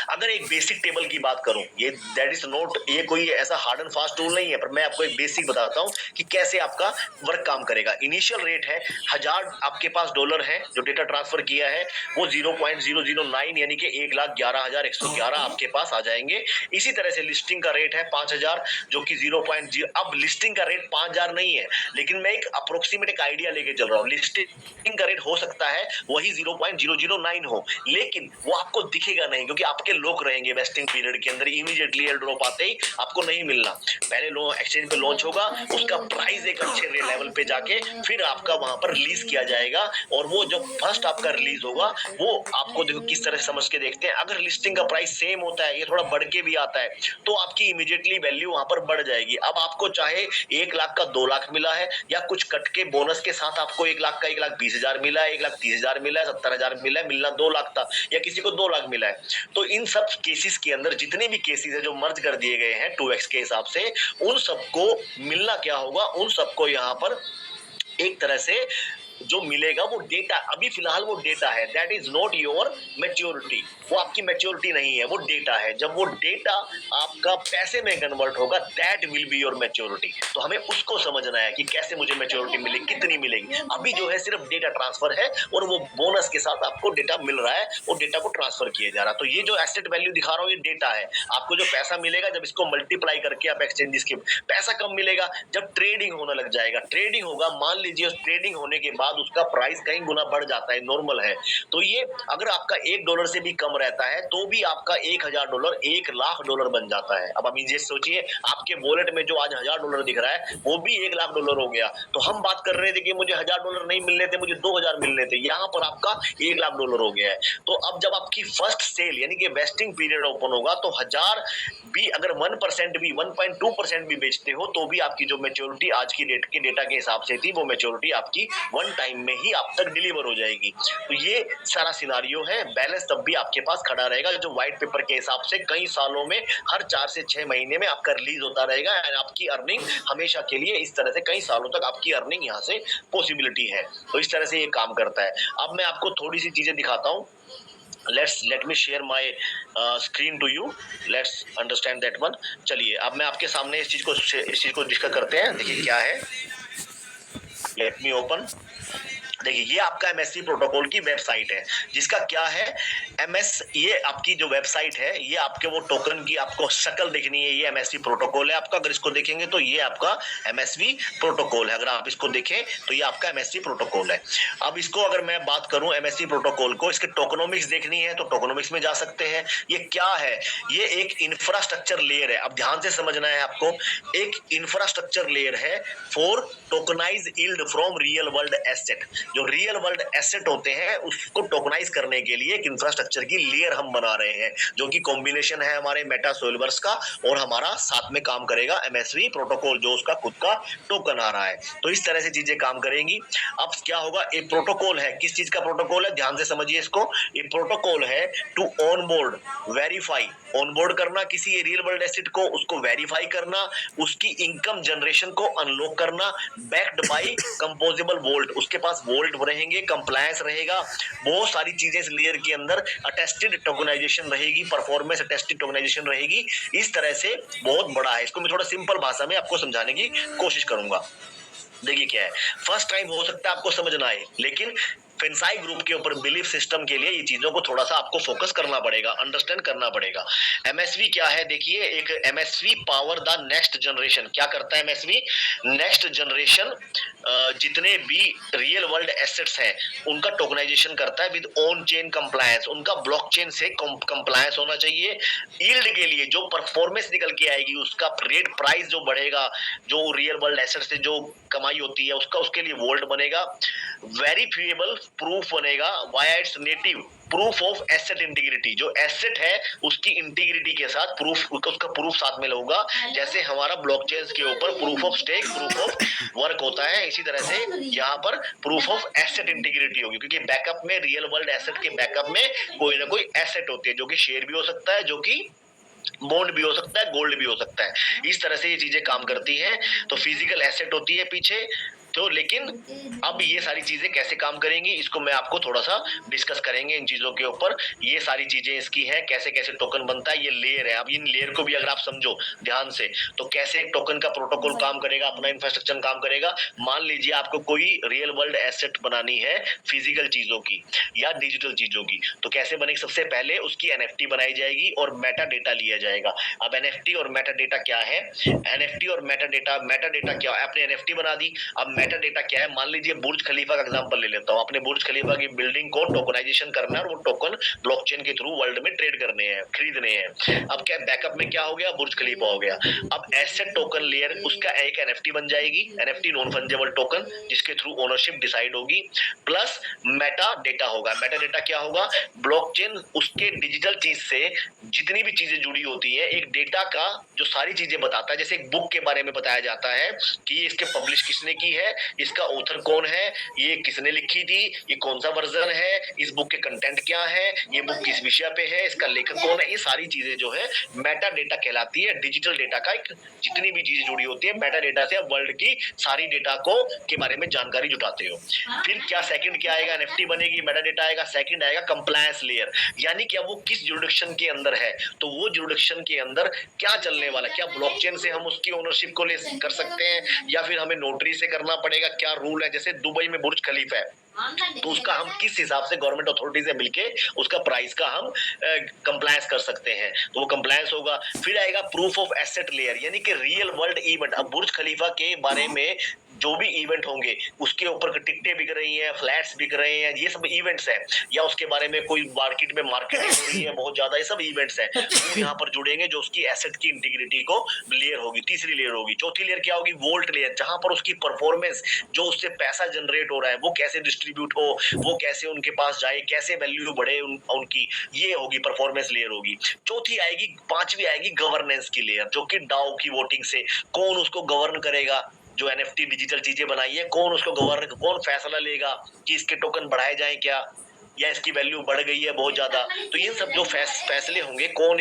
अगर एक बेसिक टेबल की बात करूं, ये दैट इज नॉट, ये कोई ऐसा हार्ड एंड फास्ट टूल नहीं है, पर मैं आपको एक बेसिक बताता हूं कि कैसे आपका वर्क काम करेगा। इनिशियल रेट है 1000 आपके पास डॉलर है जो डेटा ट्रांसफर किया है, वो 0.009 यानी कि 1,11,111 आपके पास आ जाएंगे। इसी तरह से लिस्टिंग का रेट है 5000 जो कि 0.0। अब लिस्टिंग का रेट 5000 नहीं है, लेकिन मैं एक अप्रोक्सीमेट एक आइडिया लेके चल रहा हूँ। लिस्टिंग का रेट हो सकता है वही 0.009 हो, लेकिन वो आपको दिखेगा नहीं क्योंकि आपके लोग रहेंगे वेस्टिंग पीरियड के अंदर। इमीडिएटली एयर ड्रॉप आते ही आपको नहीं मिलना, पहले लो एक्सचेंज पे लॉन्च होगा, उसका प्राइस एक अच्छे लेवल पे जाके फिर आपका वहां पर रिलीज किया जाएगा। और वो जो फर्स्ट आपका रिलीज होगा वो आपको देखो किस तरह समझ के देखते हैं। अगर लिस्टिंग का प्राइस सेम होता है, ये थोड़ा बढ़ के भी आता है, तो आपकी इमीडिएटली वैल्यू वहां पर बढ़ जाएगी। अब आपको चाहे 1 लाख का 2 लाख मिला है या कुछ कट के बोनस के साथ आपको 1 लाख का 1,20,000 मिला है, 1,30,000 मिला है, 70,000 मिला है, मिलना 2 लाख था, या किसी को 2 लाख मिला है। तो इन सब केसेस के अंदर जितने भी केसेस है जो मर्ज कर दिए गए हैं 2x के हिसाब से, उन सबको मिलना क्या होगा, उन सबको यहाँ पर एक तरह से जो मिलेगा वो डेटा, अभी फिलहाल वो डेटा है, that is not your maturity. वो आपकी मैच्योरिटी नहीं है, वो डेटा है। जब वो डेटा आपका पैसे में कन्वर्ट होगा, that will be your maturity. तो हमें उसको समझना है कि कैसे मुझे मैच्योरिटी मिलेगी, कितनी मिलेगी। अभी जो है सिर्फ डेटा ट्रांसफर है और वो बोनस के साथ आपको डेटा मिल रहा है, वो डेटा को ट्रांसफर किया जा रहा है। तो ये जो एसेट वैल्यू दिखा रहा हूँ ये डेटा है। आपको जो पैसा मिलेगा जब इसको मल्टीप्लाई करके आप एक्सचेंजेस के, पैसा कम मिलेगा जब ट्रेडिंग होने लग जाएगा। ट्रेडिंग होगा, मान लीजिए उस ट्रेडिंग होने के बाद उसका प्राइस कई गुना बढ़ जाता है, नॉर्मल है। तो ये अगर आपका $1 से भी कम रहता है तो भी आपका $1,000 $1,00,000 बन जाता है। अब ये सोचिए आपके वॉलेट में जो आज $1,000 दिख रहा है वो भी $1,00,000 हो गया। तो हम बात कर रहे थे कि मुझे $1,000 नहीं मिलने थे, मुझे 2,000 मिलने थे, यहाँ पर आपका $1,00,000 हो गया है। तो अब जब आपकी फर्स्ट सेल यानी कि वेस्टिंग पीरियड ओपन होगा तो 1000 भी अगर 1% भी 1.2% भी बेचते हो तो भी आपकी जो मैच्योरिटी आज की डेट के डेटा के हिसाब से थी, वो मैच्योरिटी आपकी वन टाइम में ही आप तक डिलीवर हो जाएगी। तो ये सारा सिनारियो है। बैलेंस तब भी आपके पास खड़ा रहेगा जो व्हाइट पेपर के हिसाब से कई सालों में हर 4 से 6 महीने में आपका रिलीज होता रहेगा। एंड आपकी अर्निंग हमेशा के लिए इस तरह से कई सालों तक आपकी अर्निंग यहाँ से पॉसिबिलिटी है। तो इस तरह से ये काम करता है। अब मैं आपको थोड़ी सी चीजें दिखाता हूँ। let me share my screen to you. Let's understand that one. चलिए अब मैं आपके सामने इस चीज को डिस्कस करते हैं। देखिए क्या है, let me open। देखिए ये आपका MSC प्रोटोकॉल की वेबसाइट है, जिसका क्या है ये आपकी जो वेबसाइट है, ये आपके वो टोकन की आपको शक्ल देखनी है। ये MSC प्रोटोकॉल है आपका। अगर इसको देखेंगे तो ये आपका MSV प्रोटोकॉल है। अगर आप इसको देखें तो ये आपका MSC प्रोटोकॉल है। अब इसको अगर मैं बात करूं MSC प्रोटोकॉल को, इसके टोकनोमिक्स देखनी है तो टोकनोमिक्स में जा सकते हैं। ये क्या है, ये एक इंफ्रास्ट्रक्चर लेयर है। अब ध्यान से समझना है आपको, एक इंफ्रास्ट्रक्चर लेयर है for tokenise yield from real world asset. जो रियल वर्ल्ड एसेट होते हैं उसको टोकनाइज करने के लिए एक इंफ्रास्ट्रक्चर की लेयर हम बना रहे हैं, जो कि कॉम्बिनेशन है हमारे मेटा सोल्वर्स का और हमारा साथ में काम करेगा एमएसवी प्रोटोकॉल, जो उसका खुद का टोकन आ रहा है। तो इस तरह से चीजें काम करेंगी। अब क्या होगा, एक प्रोटोकॉल है, किस चीज का प्रोटोकॉल है, ध्यान से समझिए इसको। ये प्रोटोकॉल है टू ऑनबोर्ड वेरीफाई, ऑनबोर्ड करना किसी रियल वर्ल्ड एसेट को, उसको वेरीफाई करना, उसकी इनकम जनरेशन को अनलॉक करना, बैक्ड बाय कंपोजेबल वोल्ट, उसके पास वोल्ट रहेंगे, कंप्लायंस रहेगा, बहुत सारी चीजें इस लेयर के अंदर, अटेस्टेड टोकनाइजेशन रहेगी, परफॉर्मेंस अटेस्टेड टोकनाइजेशन रहेगी। इस तरह से बहुत बड़ा है। इसको मैं थोड़ा सिंपल भाषा में आपको समझाने की कोशिश करूंगा। देखिए क्या है, फर्स्ट टाइम हो सकता है आपको समझ ना आए, लेकिन फेंसाई ग्रुप के ऊपर बिलीफ सिस्टम के लिए ये चीजों को थोड़ा सा आपको फोकस करना पड़ेगा, अंडरस्टैंड करना पड़ेगा। एमएसवी क्या है, देखिए एक MSV power the next generation. क्या करता है एमएसवी, नेक्स्ट जनरेशन जितने भी रियल वर्ल्ड एसेट्स हैं उनका टोकनाइजेशन करता है विद ऑन चेन कंप्लायंस, उनका ब्लॉकचेन से कंप्लायंस होना चाहिए। यील्ड के लिए जो परफॉर्मेंस निकल के आएगी, उसका रेट प्राइस जो बढ़ेगा, जो रियल वर्ल्ड एसेट से जो कमाई होती है उसका, उसके लिए वोल्ट बनेगा। वेरीफिएबल प्रूफ बनेगा via it's native proof of asset integrity, जो एसेट है उसकी इंटीग्रिटी के साथ प्रूफ, उसका प्रूफ साथ में होगा। जैसे हमारा ब्लॉकचेन के ऊपर proof of stake, proof of work होता है, इसी तरह से यहाँ पर प्रूफ ऑफ एसेट इंटीग्रिटी होगी, क्योंकि बैकअप में, रियल वर्ल्ड एसेट के बैकअप में कोई ना कोई एसेट होती है, जो कि शेयर भी हो सकता है, जो कि बॉन्ड भी हो सकता है, गोल्ड भी हो सकता है। इस तरह से ये चीजें काम करती हैं। तो फिजिकल एसेट होती है पीछे तो, लेकिन अब ये सारी चीजें कैसे काम करेंगी इसको मैं आपको थोड़ा सा डिस्कस करेंगे इन चीजों के ऊपर। ये सारी चीजें इसकी हैं, कैसे कैसे टोकन बनता है, ये लेयर है। अब इन लेयर को भी अगर आप समझो ध्यान से, तो कैसे एक टोकन का प्रोटोकॉल काम करेगा, अपना इंफ्रास्ट्रक्चर काम करेगा। मान लीजिए आपको कोई रियल वर्ल्ड एसेट बनानी है, फिजिकल चीजों की या डिजिटल चीजों की, तो कैसे बनेगी, सबसे पहले उसकी एनएफटी बनाई जाएगी और मेटा डेटा लिया जाएगा। अब एनएफटी और मेटा डेटा क्या है, एनएफटी और मेटा डेटा क्या है, आपने एनएफटी बना दी। अब मेटा डेटा क्या है, मान लीजिए बुर्ज खलीफा का एग्जांपल ले लेता हूं, अपने बुर्ज खलीफा की बिल्डिंग को टोकनाइजेशन करना है और वो टोकन ब्लॉकचेन के थ्रू वर्ल्ड में ट्रेड करने हैं, खरीदने हैं। अब क्या बैकअप में क्या हो गया, बुर्ज खलीफा हो गया। अब एसेट टोकन लेयर, उसका एक एनएफटी बन जाएगी, एनएफटी नॉन फंजेबल टोकन, जिसके थ्रू ओनरशिप डिसाइड होगी, प्लस मेटा डेटा होगा। मेटा डेटा क्या होगा, ब्लॉकचेन उसके डिजिटल चीज से जितनी भी चीजें जुड़ी होती है, एक डेटा का जो सारी चीजें बताता है। जैसे एक बुक के बारे में बताया जाता है कि इसके पब्लिश किसने की है, इसका ऑथर कौन है, ये किसने लिखी थी, ये कौन सा वर्जन है, इस बुक के कंटेंट क्या है, ये बुक किस विषय पे है, इसका लेखक कौन है, ये सारी चीजें जो है मेटा डेटा कहलाती है। डिजिटल डेटा का एक जितनी भी चीजें जुड़ी होती है, मेटा डेटा से आप वर्ल्ड की सारी डेटा को के बारे में जानकारी जुटाते हो। फिर क्या सेकंड क्या आएगा, एनएफटी बनेगी, मेटा डेटा आएगा, सेकंड आएगा कंप्लायंस लेयर, यानी कि अब वो किस जुरिडिक्शन के अंदर है, तो वो जुरिडिक्शन के अंदर क्या चलने वाला है, क्या ब्लॉकचेन से हम उसकी ओनरशिप को ले कर सकते हैं या फिर हमें नोटरी से करना पड़ेगा, क्या रूल है। जैसे दुबई में बुर्ज खलीफा है, तो उसका हम किस हिसाब से गवर्नमेंट अथॉरिटी से मिलके उसका प्राइस का हम कंप्लायंस कर सकते हैं, तो वो कंप्लायंस होगा। फिर आएगा प्रूफ ऑफ एसेट लेयर, यानी कि रियल वर्ल्ड इवेंट। अब बुर्ज खलीफा के बारे में जो भी इवेंट होंगे, उसके ऊपर टिकटें बिक रही हैं, फ्लैट्स बिक रहे हैं, ये सब इवेंट्स हैं, या उसके बारे में कोई मार्केट में मार्केटिंग हो रही है बहुत ज्यादा, ये सब इवेंट्स हैं, वो यहाँ पर जुड़ेंगे, जो उसकी एसेट की इंटीग्रिटी को लेयर होगी। तीसरी लेयर होगी, चौथी लेयर क्या होगी, वोल्ट लेयर, जहां पर उसकी परफॉर्मेंस, जो उससे पैसा जनरेट हो रहा है, वो कैसे डिस्ट्रीब्यूट हो, वो कैसे उनके पास जाए, कैसे वैल्यू बढ़े उनकी, ये होगी परफॉर्मेंस लेयर होगी। चौथी आएगी, पांचवी आएगी गवर्नेंस की लेयर, जो कि डाओ की वोटिंग से कौन उसको गवर्न करेगा, जो एनएफटी डिजिटल चीजें बनाई है, कौन उसको गवर्न, कौन फैसला लेगा कि इसके टोकन बढ़ाए जाए क्या, या इसकी वैल्यू बढ़ गई है बहुत ज्यादा। तो ये सब जो फैसले होंगे, कौन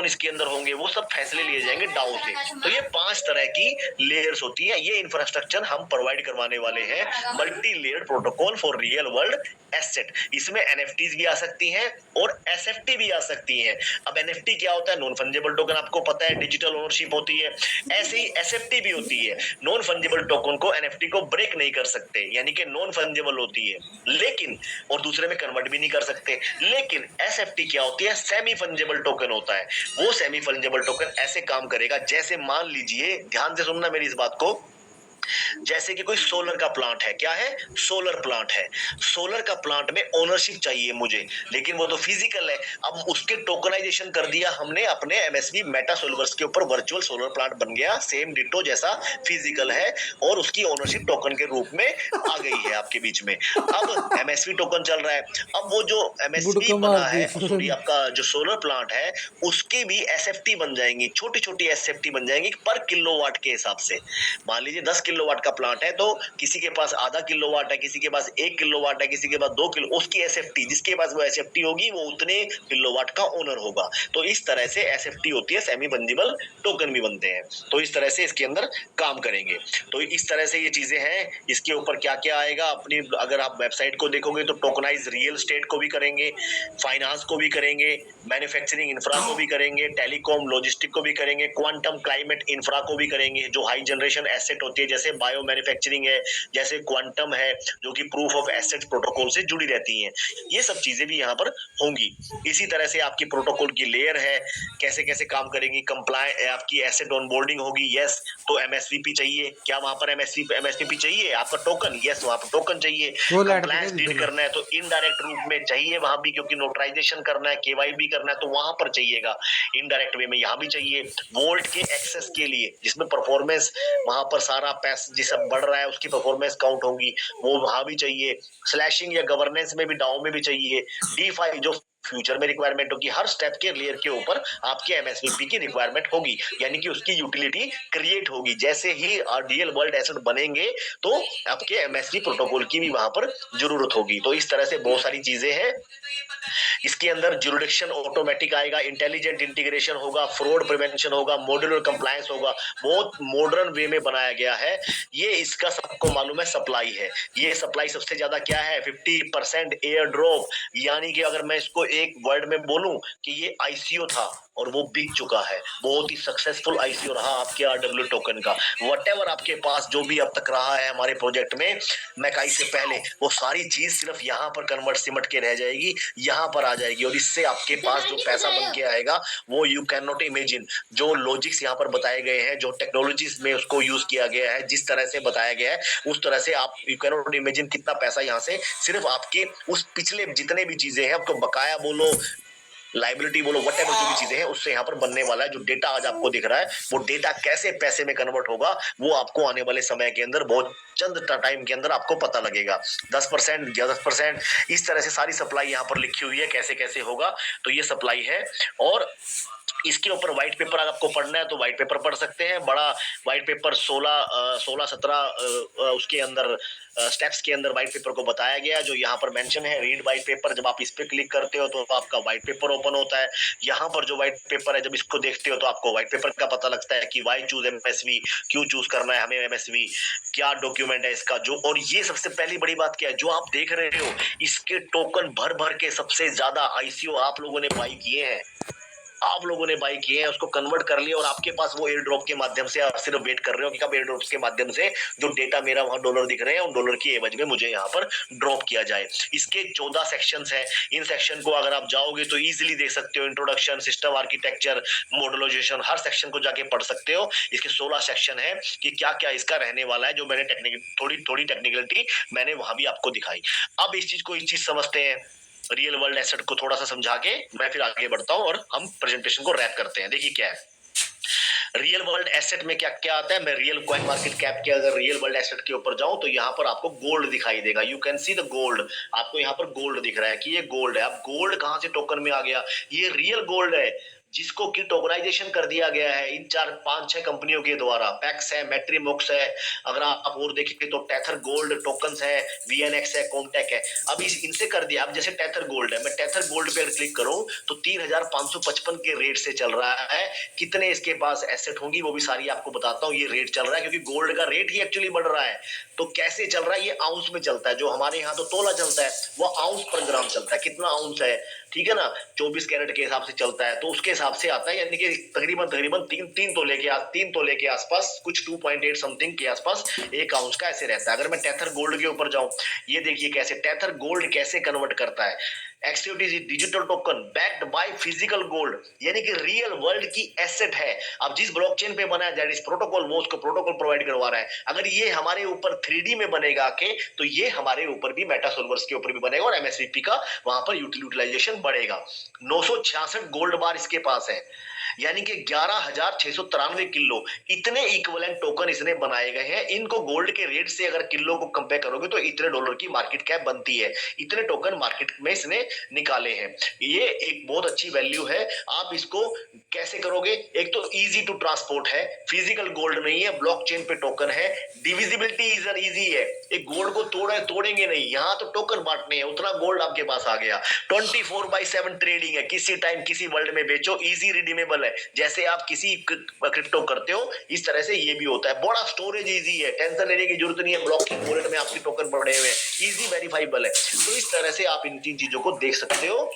इसके अंदर होंगे, वो सब फैसले लिए जाएंगे डाओ से। तो ये 5 तरह की लेयर्स होती है। ये इंफ्रास्ट्रक्चर हम प्रोवाइड करवाने वाले हैं, multi layered protocol for real world asset. इसमें एनएफटीज भी आ सकती हैं और एसएफटी भी आ सकती हैं। अब एनएफटी क्या होता है, नॉन फंजेबल टोकन, आपको पता है डिजिटल ओनरशिप होती है। ऐसे ही एसएफटी भी होती है। नॉन फंजेबल टोकन को, एनएफटी को ब्रेक नहीं कर सकते, यानी कि नॉन फंजेबल होती है, लेकिन और दूसरे में कन्वर्ट भी नहीं कर सकते। लेकिन एसएफटी क्या होती है, सेमी फंजेबल टोकन होता है। वो सेमी फंजेबल टोकन ऐसे काम करेगा, जैसे मान लीजिए, ध्यान से सुनना मेरी इस बात को, जैसे कि कोई सोलर का प्लांट है, क्या है, सोलर प्लांट है, सोलर का प्लांट में ओनरशिप चाहिए मुझे, लेकिन वो तो फिजिकल है। अब उसके टोकनाइजेशन कर दिया हमने अपने एमएसवी मेटा सोलवर्स के ऊपर, वर्चुअल सोलर प्लांट बन गया, सेम डिटो जैसा फिजिकल है, और उसकी ओनरशिप टोकन के रूप में आ गई है आपके बीच में। अब एमएसवी टोकन चल रहा है। अब वो जो एमएसवी बुड़का बना मार है, दिए सॉरी आपका जो सोलर प्लांट है, उसकी भी एसएफटी बन जाएंगी, छोटी छोटी एसएफटी बन जाएंगी पर किलोवाट के हिसाब से। मान लीजिए 10 किलोवाट का प्लांट है, तो किसी के पास आधा किलोवाट है, किसी के पास 1 किलोवाट है, किसी के पास 2 किलो, उसकी एसएफटी, जिसके पास वो एसएफटी होगी वो उतने किलोवाट का ओनर होगा। तो इस तरह से एसएफटी होती है, सेमी फंजिबल टोकन भी बनते हैं। तो इस तरह से इसके अंदर काम करेंगे। तो इस तरह से ये चीजें हैं। इसके ऊपर क्या क्या आएगा, अपनी अगर आप वेबसाइट को देखोगे तो टोकनाइज रियल स्टेट को भी करेंगे, फाइनेंस को भी करेंगे, मैन्युफैक्चरिंग इंफ्रा को भी करेंगे, टेलीकॉम लॉजिस्टिक को भी करेंगे, क्वांटम क्लाइमेट इंफ्रा को भी करेंगे, जो हाई जनरेशन एसेट होती है, जैसे बायो मैन्युफैक्चरिंग है, जैसे क्वांटम है, जो कि प्रूफ ऑफ एसेट प्रोटोकॉल से जुड़ी रहती हैं। ये सब चीजें भी यहाँ पर होंगी। इसी तरह से आपकी प्रोटोकॉल की लेयर है, कैसे कैसे काम करेंगी, कंप्लाय आपकी एसेट ऑनबोर्डिंग होगी। यस, तो एमएसवीपी चाहिए क्या, वहां पर एमएसवीपी चाहिए आपका टोकन, यस वहां पर टोकन चाहिए। वो लाइट कंप्लायंस दिखे डीड करना है तो इनडायरेक्ट रूप में चाहिए वहां भी, क्योंकि नोटराइजेशन करना है, केवाईबी करना है, तो वहां पर चाहिएगा। इनडायरेक्ट वे में यहाँ भी चाहिए। वोल्ट के एक्सेस के लिए, जिसमें परफॉर्मेंस वहां पर सारा पैसा जिस बढ़ रहा है उसकी परफॉर्मेंस काउंट होगी, वो वहां भी चाहिए। स्लैशिंग या गवर्नेंस में भी, डाउ में भी चाहिए। डी5 जो फ्यूचर में रिक्वायरमेंट होगी, हर स्टेप के लेयर के ऊपर आपके एमएसवीपी की रिक्वायरमेंट होगी, यानी कि उसकी यूटिलिटी क्रिएट होगी। जैसे ही रियल वर्ल्ड एसेट बनेंगे तो आपके एमएसवी प्रोटोकॉल की भी वहां पर जरूरत होगी। तो इस तरह से बहुत सारी चीजें हैं। इसके अंदर जुरिडिक्शन ऑटोमेटिक आएगा, इंटेलिजेंट इंटीग्रेशन होगा, फ्रॉड प्रिवेंशन होगा, मॉड्यूलर कंप्लायंस होगा। बहुत मॉडर्न वे में बनाया गया है। ये इसका सबको मालूम है सप्लाई है। ये सप्लाई सबसे ज्यादा क्या है, 50% एयर ड्रॉप, यानी कि अगर मैं इसको एक वर्ड में बोलूं कि ये आईसीओ था और वो बिक चुका है। बहुत ही सक्सेसफुल आईसीओ रहा आपके आरडब्ल्यू टोकन का। व्हाटएवर आपके पास जो भी अब तक रहा है हमारे प्रोजेक्ट में मैकाई से पहले, वो सारी चीज सिर्फ यहाँ पर कन्वर्ट सिमट के रह जाएगी, यहाँ पर आ जाएगी, और इससे आपके पास जो पैसा बन के आएगा वो यू कैन नॉट इमेजिन। जो लॉजिक्स यहाँ पर बताए गए हैं, जो टेक्नोलॉजीज में उसको यूज किया गया है, जिस तरह से बताया गया है, उस तरह से आप यू कैन नॉट इमेजिन कितना पैसा यहाँ से सिर्फ आपके उस पिछले जितने भी चीजें हैं, आपको बकाया बोलो, लाइबिलिटी बोलो, व्हाटएवर जो भी चीजें हैं, उससे यहाँ पर बनने वाला है। जो डेटा आज आपको दिख रहा है, वो डेटा कैसे पैसे में कन्वर्ट होगा, वो आपको आने वाले समय के अंदर बहुत चंद टाइम के अंदर आपको पता लगेगा। 10% या 10%, इस तरह से सारी सप्लाई यहाँ पर लिखी हुई है, कैसे कैसे होगा। तो ये सप्लाई है। और इसके ऊपर व्हाइट पेपर अगर आपको पढ़ना है तो व्हाइट पेपर पढ़ सकते हैं। बड़ा व्हाइट पेपर 16-17 उसके अंदर स्टेप्स के अंदर व्हाइट पेपर को बताया गया, जो यहाँ पर मेंशन है, रीड व्हाइट पेपर। जब आप इस पे क्लिक करते हो तो आपका व्हाइट पेपर ओपन होता है। यहाँ पर जो व्हाइट पेपर है, जब इसको देखते हो तो आपको व्हाइट पेपर का पता लगता है कि वाई चूज एमएसवी, क्यों चूज करना है हमें एमएसवी, क्या डॉक्यूमेंट है इसका जो। और ये सबसे पहली बड़ी बात क्या है, जो आप देख रहे हो, इसके टोकन भर भर के सबसे ज्यादा आईसीओ आप लोगों ने बाई किए हैं, आप लोगों ने बाई किए हैं, उसको कन्वर्ट कर लिया, और आपके पास वो एयर ड्रॉप के माध्यम से आप सिर्फ वेट कर रहे हो कि कब एयर ड्रॉप के माध्यम से जो डेटा मेरा वहां डॉलर दिख रहे हैं, उन डॉलर की एवज में मुझे यहाँ पर ड्रॉप किया जाए। इसके 14 सेक्शंस हैं। इन सेक्शन को अगर आप जाओगे तो इजीली देख सकते हो। इंट्रोडक्शन, सिस्टम आर्किटेक्चर, मॉडुलाइजेशन, हर सेक्शन को जाके पढ़ सकते हो। इसके 16 सेक्शन है कि क्या क्या इसका रहने वाला है, जो मैंने थोड़ी टेक्निकलिटी मैंने वहां भी आपको दिखाई। अब इस चीज को एक चीज समझते हैं, रियल वर्ल्ड एसेट को थोड़ा सा समझा के मैं फिर आगे बढ़ता हूं और हम प्रेजेंटेशन को रैप करते हैं। देखिए क्या है रियल वर्ल्ड एसेट में, क्या क्या आता है। मैं रियल कॉइन मार्केट कैप के अगर रियल वर्ल्ड एसेट के ऊपर जाऊं तो यहाँ पर आपको गोल्ड दिखाई देगा। You can see the gold, आपको यहाँ पर गोल्ड दिख रहा है कि ये गोल्ड है। अब गोल्ड कहां से टोकन में आ गया, ये रियल गोल्ड है जिसको की टोकनाइजेशन कर दिया गया है इन 4-5-6 कंपनियों के द्वारा। पैक्स है, मैट्रीमोक्स है, अगर आप और देखेंगे तो टेथर गोल्ड टोकन्स है, वीएनएक्स है, कॉमटेक है। अब इनसे कर दिया। अब जैसे टेथर गोल्ड है, मैं टेथर गोल्ड पे क्लिक करूं तो 3,555 के रेट से चल रहा है। कितने इसके पास एसेट होंगी वो भी सारी आपको बताता हूं। ये रेट चल रहा है क्योंकि गोल्ड का रेट ही एक्चुअली बढ़ रहा है। तो कैसे चल रहा है, ये आउंस में चलता है। जो हमारे यहाँ तो तोला चलता है, वो आउंस पर ग्राम चलता है। कितना आउंस है, ठीक है ना, 24 कैरेट के हिसाब से चलता है, तो उसके हिसाब से आता है। यानी कि तकरीबन 3 तोले के आसपास, कुछ 2.8 समथिंग के आसपास एक आउंस का ऐसे रहता है। अगर मैं टेथर गोल्ड के ऊपर जाऊं, ये देखिए कैसे टेथर गोल्ड कैसे कन्वर्ट करता है। XUT digital token backed by physical gold, यानी कि रियल वर्ल्ड की एसेट है। अब जिस ब्लॉकचेन पे बना है दैट इज प्रोटोकॉल, वो उसको प्रोटोकॉल प्रोवाइड करवा रहा है। अगर ये हमारे ऊपर 3D में बनेगा के, तो ये हमारे ऊपर भी मेटा सोल्वर्स के ऊपर भी बनेगा और MSVP का वहां पर यूटिलाइजेशन बढ़ेगा। 966 गोल्ड बार इसके पास है, यानी कि 11,693 किलो इतने इक्विवेलेंट टोकन इसने बनाए गए हैं। इनको गोल्ड के रेट से अगर किलो को कंपेयर करोगे तो इतने डॉलर की मार्केट कैप बनती है। इतने टोकन मार्केट में इसने निकाले हैं, ये एक बहुत अच्छी वैल्यू है। आप इसको कैसे करोगे? एक तो इजी टू ट्रांसपोर्ट है, फिजिकल गोल्ड नहीं है, ब्लॉकचेन पे टोकन है, डिविजिबिलिटी इजी है। एक गोल्ड को तोड़ेंगे नहीं, यहां तो टोकन बांटने हैं, उतना गोल्ड आपके पास आ गया। 24/7 ट्रेडिंग है, किसी टाइम किसी वर्ल्ड में बेचो, इजी रिडीमेबल है। जैसे आप किसी क्रिप्टो करते हो इस तरह से ये भी होता है। बड़ा स्टोरेज इजी है, टेंशन लेने की जरूरत नहीं है, ब्लॉकचेन वॉलेट में आपके टोकन पड़े हुए हैं, इजी वेरीफाइबल है। तो इस तरह से आप इन तीन चीजों को देख सकते हो।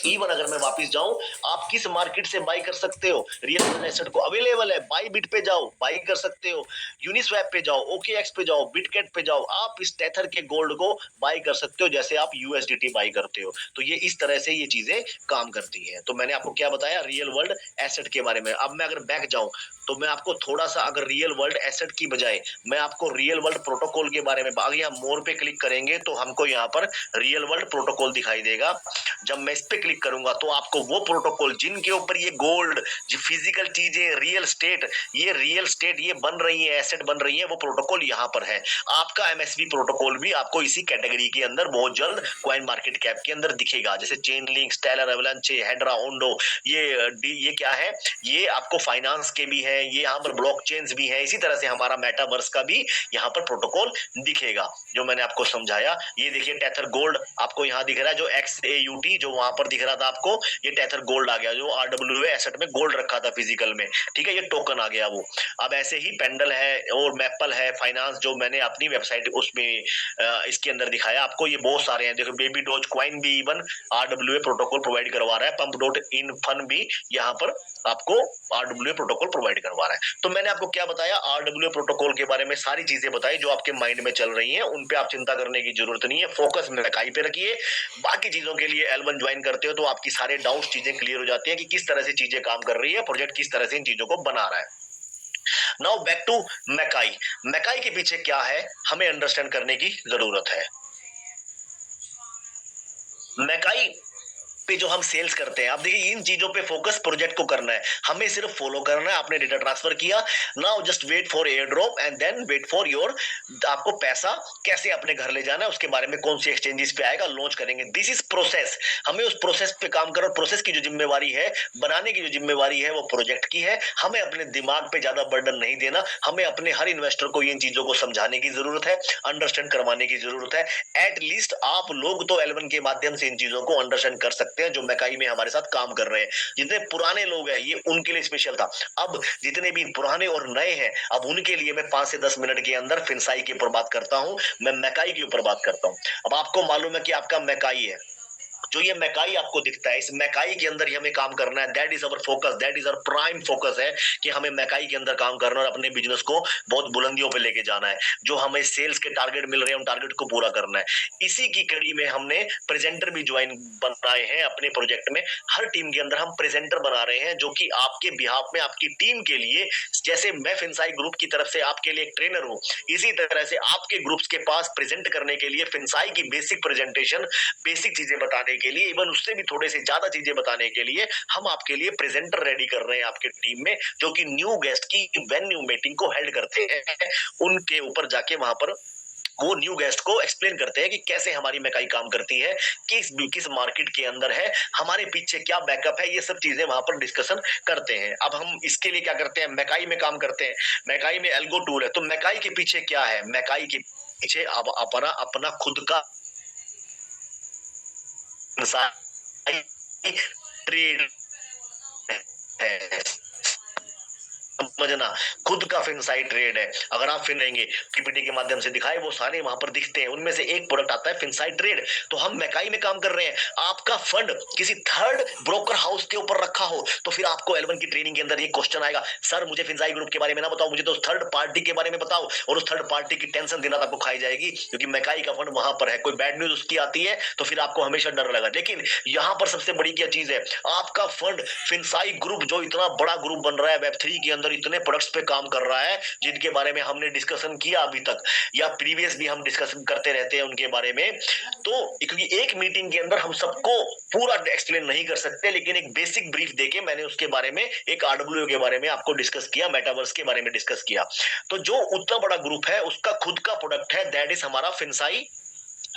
इवन अगर मैं वापस जाऊं, आप किस मार्केट से बाई कर सकते हो? रियल एसेट को अवेलेबल है, बाई बिट पे जाओ बाई कर सकते हो, यूनिस्वैप पे जाओ, OKX पे जाओ, बिटकेट पे जाओ, आप इस टेथर के गोल्ड को बाई कर सकते हो जैसे आप USDT बाई करते हो। तो ये इस तरह से ये चीजें काम करती है। तो मैंने आपको क्या बताया रियल वर्ल्ड एसेट के बारे में। अब मैं अगर बैक जाऊं तो मैं आपको थोड़ा सा, अगर रियल वर्ल्ड एसेट की बजाय मैं आपको रियल वर्ल्ड प्रोटोकॉल के बारे में, अगर यहाँ मोर पे क्लिक करेंगे तो हमको यहाँ पर रियल वर्ल्ड प्रोटोकॉल दिखाई देगा। जब मैं इस पे क्लिक करूंगा तो आपको वो प्रोटोकॉल जिनके ऊपर ये गोल्ड, जो फिजिकल चीजें, रियल स्टेट ये बन रही है, एसेट बन रही है, वो प्रोटोकॉल यहाँ पर है। आपका MSV प्रोटोकॉल भी आपको इसी कैटेगरी के अंदर बहुत जल्द कॉइन मार्केट कैप के अंदर दिखेगा। जैसे Chainlink, Stellar, Avalanche, Hedera, Ondo, ये क्या है? ये आपको फाइनेंस के भी है, ये यहाँ पर ब्लॉकचेन्स भी है। इसी तरह से हमारा मेटावर्स का भी यहाँ पर प्रोटोकॉल दिखेगा जो मैंने आपको समझाया। ये देखिए टेथर गोल्ड आपको यहाँ दिख रहा है, जो XAUT जो वहां पर दिख रहा था आपको, ये टेथर गोल्ड आ गया, जो RWA एसेट में गोल्ड रखा था फिजिकल में, ठीक है, ये टोकन आ गया वो। अब ऐसे ही पेंडल है और मैपल है, फाइनेंस जो मैंने अपनी वेबसाइट उसमें इसके अंदर दिखाया आपको, ये बहुत सारे हैं। देखो बेबी डॉज कॉइन भी इवन RWA प्रोटोकॉल प्रोवाइड करवा रहा है, पंप डॉट इन फन भी यहाँ पर आपको RWA प्रोटोकॉल प्रोवाइड करवा रहा है। तो मैंने आपको क्या बताया? RWA प्रोटोकॉल के बारे में सारी चीजें बताई जो आपके माइंड में चल रही हैं, उन पे आप चिंता करने की जरूरत नहीं है, फोकस मेकाई पे रखिए। बाकी चीजों के लिए L1 ज्वाइन करते हो तो आपकी सारे डाउट्स चीजें क्लियर हो जाती है कि किस तरह से चीजें काम कर रही है, प्रोजेक्ट किस तरह से इन चीजों को बना रहा है। Now back to Mykai. Mykai के पीछे क्या है हमें अंडरस्टैंड करने की जरूरत है। मैकाई पे जो हम सेल्स करते हैं, आप देखिए इन चीजों पे फोकस प्रोजेक्ट को करना है, हमें सिर्फ फॉलो करना है। आपने डेटा ट्रांसफर किया, now just wait for airdrop and then wait for your, आपको पैसा कैसे अपने घर ले जाना है, उसके बारे में कौन सी एक्सचेंजेस पे आएगा, लॉन्च करेंगे। दिस इज प्रोसेस, हमें उस प्रोसेस पे काम करो। प्रोसेस की जो जिम्मेवारी है, बनाने की जो जिम्मेवारी है, वो प्रोजेक्ट की है। हमें अपने दिमाग पे ज्यादा बर्डन नहीं देना, हमें अपने हर इन्वेस्टर को इन चीजों को समझाने की जरूरत है, अंडरस्टैंड करवाने की जरूरत है। एटलीस्ट आप लोग तो L1 के माध्यम से इन चीजों को अंडरस्टैंड कर सकते हैं जो मैकाई में हमारे साथ काम कर रहे हैं। जितने पुराने लोग हैं ये उनके लिए स्पेशल था। अब जितने भी पुराने और नए हैं, अब उनके लिए मैं 5 से 10 मिनट के अंदर फिनसाई के ऊपर बात करता हूं, मैं मैकाई के ऊपर बात करता हूं। अब आपको मालूम है कि आपका मैकाई है, जो ये मैकाई आपको दिखता है, इस मैकाई के अंदर ही हमें काम करना है। That is our focus, that is our prime focus है कि हमें मैकाई के अंदर काम करना है और अपने बिजनेस को बहुत बुलंदियों पे लेके जाना है। जो हमें सेल्स के टारगेट मिल रहे हैं उन टारगेट को पूरा करना है। इसी की कड़ी में हमने प्रेजेंटर भी ज्वाइन बनाए हैं अपने प्रोजेक्ट में। हर टीम के अंदर हम प्रेजेंटर बना रहे हैं जो कि आपके बिहाफ में, आपकी टीम के लिए, जैसे मैं फिनसाई ग्रुप की तरफ से आपके लिए एक ट्रेनर हूं, इसी तरह से आपके ग्रुप्स के पास प्रेजेंट करने के लिए फिनसाई की बेसिक प्रेजेंटेशन, बेसिक चीजें बताने के लिए, इवन उससे भी थोड़े से ज्यादा चीजें बताने के लिए हम आपके लिए प्रेजेंटर रेडी कर रहे हैं आपके टीम में, जो कि न्यू गेस्ट की वेन्यू मीटिंग को हेल्ड करते हैं। उनके ऊपर जाके वहां पर वो न्यू गेस्ट को एक्सप्लेन करते हैं कि कैसे हमारी मैकाई काम करती है, किस मार्केट के अंदर है, हमारे पीछे क्या बैकअप है, ये सब चीजें वहां पर डिस्कशन करते हैं। अब हम इसके लिए क्या करते हैं, मैकाई में काम करते हैं। मैकाई में एल्गो टूल है, तो मैकाई के पीछे क्या है? मैकाई के पीछे अब अपना अपना खुद का ट्रेड है, समझना, खुद का फिनसाई ट्रेड है। अगर आप फिनेंगे पीपीटी के माध्यम से दिखाए, वो सारे वहां पर दिखते हैं, उनमें से एक प्रोडक्ट आता है फिनसाई ट्रेड। तो हम मैकाई में काम कर रहे हैं। आपका फंड किसी थर्ड ब्रोकर हाउस के ऊपर रखा हो तो फिर आपको L1 की ट्रेनिंग के अंदर ये क्वेश्चन आएगा, सर मुझे फिनसाई ग्रुप के बारे में ना बताओ, मुझे तो थर्ड पार्टी के बारे में बताओ। और उस थर्ड पार्टी की टेंशन दिन रात आपको खाई जाएगी, क्योंकि मैकाई का फंड वहां पर है। कोई बैड न्यूज उसकी आती है तो फिर आपको हमेशा डर लगा। लेकिन यहां पर सबसे बड़ी क्या चीज है, आपका फंड फिनसाई ग्रुप जो इतना बड़ा ग्रुप बन रहा है, वेब3 के अंदर इतने प्रोडक्ट्स पे काम कर रहा है जिनके बारे में हमने डिस्कशन किया अभी तक, या प्रीवियस भी हम डिस्कशन करते रहते हैं उनके बारे में। तो क्योंकि एक मीटिंग के अंदर हम सबको पूरा एक्सप्लेन नहीं कर सकते, लेकिन एक बेसिक ब्रीफ देके मैंने उसके बारे में, एक आरडब्ल्यू के बारे में आपको डिस्कस किया, मेटावर्स के बारे में डिस्कस किया। तो जो उतना बड़ा ग्रुप है उसका खुद का प्रोडक्ट है, दैट इज हमारा फिनसाई,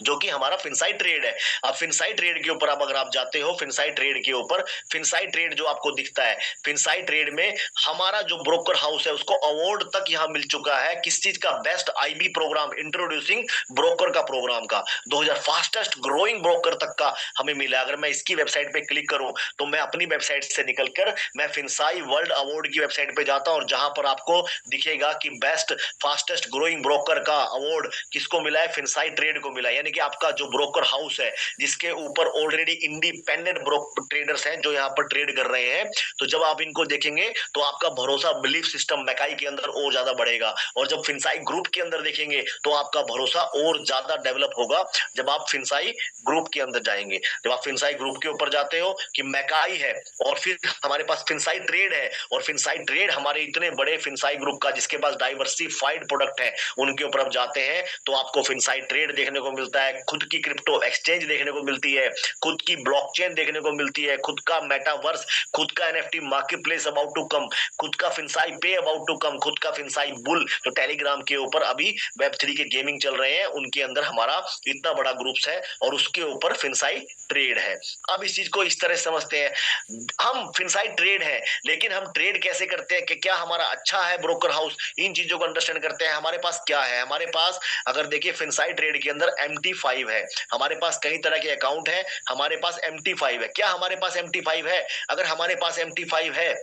जो कि हमारा फिनसाई ट्रेड है। अब फिनसाई ट्रेड के ऊपर अगर आप जाते हो, फिनसाई ट्रेड के ऊपर, फिनसाई ट्रेड जो आपको दिखता है, फिनसाई ट्रेड में हमारा जो ब्रोकर हाउस है उसको अवार्ड तक यहां मिल चुका है। किस चीज का? Best IB program, introducing broker का प्रोग्राम का 2000 फास्टेस्ट ग्रोइंग ब्रोकर तक का हमें मिला। अगर मैं इसकी वेबसाइट पे क्लिक करूं तो मैं अपनी वेबसाइट से निकलकर मैं फिनसाई वर्ल्ड अवार्ड की वेबसाइट पे जाता हूं, और जहां पर आपको दिखेगा कि बेस्ट फास्टेस्ट ग्रोइंग ब्रोकर का अवार्ड किसको मिला है? फिनसाई ट्रेड को मिला है। यानी कि आपका जो ब्रोकर हाउस है जिसके ऊपर ऑलरेडी इंडिपेंडेंट ट्रेडर्स हैं जो यहाँ पर ट्रेड कर रहे हैं, तो जब आप इनको देखेंगे तो आपका भरोसा, बिलीफ सिस्टम मैकाई के अंदर और ज्यादा बढ़ेगा। और जब फिनसाई ग्रुप के अंदर देखेंगे तो आपका भरोसा और ज्यादा डेवलप होगा जब आप फिनसाई ग्रुप के अंदर जाएंगे। जब आप फिनसाई ग्रुप के ऊपर जाते हो कि मैकाई है और फिर हमारे पास फिनसाई ट्रेड है, और फिनसाई ट्रेड हमारे इतने बड़े फिनसाई ग्रुप का जिसके पास डाइवर्सिफाइड प्रोडक्ट है, उनके ऊपर आप जाते हैं तो आपको फिनसाई ट्रेड देखने को मिलता है, खुद की क्रिप्टो एक्सचेंज देखने को मिलती है, खुद की ब्लॉकचेन देखने को मिलती है, खुद का मेटावर्स, खुद का NFT marketplace about to come, खुद का फिनसाई पे अबाउट टू कम, खुद का फिनसाई बुल जो टेलीग्राम के ऊपर अभी वेब3 के गेमिंग चल रहे हैं उनके अंदर हमारा इतना बड़ा ग्रुप्स है, और उसके ऊपर फिनसाई ट्रेड है। अब इस चीज को इस तरह समझते हैं, हम फिनसाई ट्रेड है लेकिन हम ट्रेड कैसे करते हैं, कि क्या हमारा अच्छा है ब्रोकर हाउस, इन चीजों को अंडरस्टैंड करते हैं। हमारे पास क्या है? हमारे पास अगर देखिए फिनसाई ट्रेड के अंदर MT5 है, हमारे पास कई तरह के अकाउंट है, हमारे पास MT5 है। क्या हमारे पास MT5 है? अगर हमारे पास MT5 है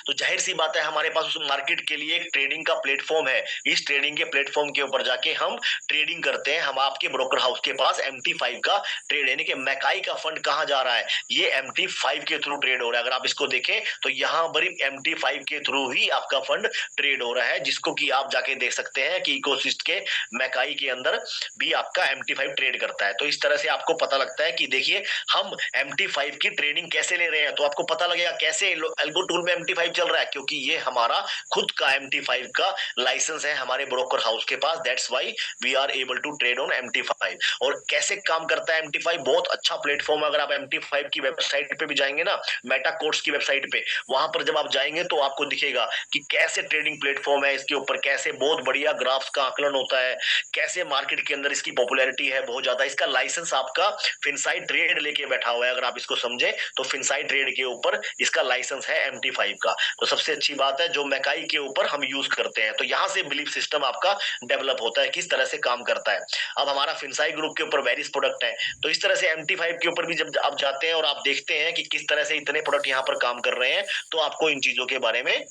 तो जाहिर सी बात है हमारे पास उस मार्केट के लिए एक ट्रेडिंग का प्लेटफॉर्म है। इस ट्रेडिंग के प्लेटफॉर्म के ऊपर जाके हम ट्रेडिंग करते हैं। हम आपके ब्रोकर हाउस के पास MT5 का ट्रेड, यानी कि मैकाई का फंड कहां जा रहा है? ये MT5 के थ्रू ट्रेड हो रहा है। अगर आप इसको देखें तो यहां पर MT5 के थ्रू ही आपका फंड ट्रेड हो रहा है, जिसको कि आप जाके देख सकते हैं कि इकोसिस्ट के मैकाई के अंदर भी आपका MT5 ट्रेड करता है। तो इस तरह से आपको पता लगता है कि देखिए हम MT5 की ट्रेडिंग कैसे ले रहे हैं, तो आपको पता लगेगा कैसे एल्गो टूल में MT5 चल रहा है, क्योंकि ये हमारा खुद का MT5 का लाइसेंस है हमारे ब्रोकर हाउस के पास। That's why we are able to trade on MT5। और कैसे काम करता है MT5? बहुत अच्छा प्लेटफॉर्म है। अगर आप MT5 की वेबसाइट पे भी जाएंगे ना, मेटा कोर्स की वेबसाइट पे, वहां पर जब आप जाएंगे तो आपको दिखेगा कि कैसे ट्रेडिंग प्लेटफॉर्म है, इसके ऊपर कैसे बहुत बढ़िया ग्राफ्स का आकलन होता है, कैसे मार्केट के अंदर इसकी पॉपुलैरिटी है बहुत ज्यादा। इसका लाइसेंस आपका फिनसाई ट्रेड लेके बैठा हुआ है। अगर आप इसको समझे तो फिनसाई ट्रेड के ऊपर इसका लाइसेंस है MT5 का। तो सबसे अच्छी बात है जो मैकाई के ऊपर हम यूज करते हैं। तो यहां से बिलीफ सिस्टम आपका डेवलप होता है, किस तरह से काम करता है। अब हमारा फिनसाई ग्रुप के ऊपर वेरियस प्रोडक्ट है, तो इस तरह से MT5 के ऊपर भी जब आप जाते हैं और आप देखते हैं कि किस तरह से इतने प्रोडक्ट यहां पर काम कर रहे हैं, तो आपको इन चीजों के बारे में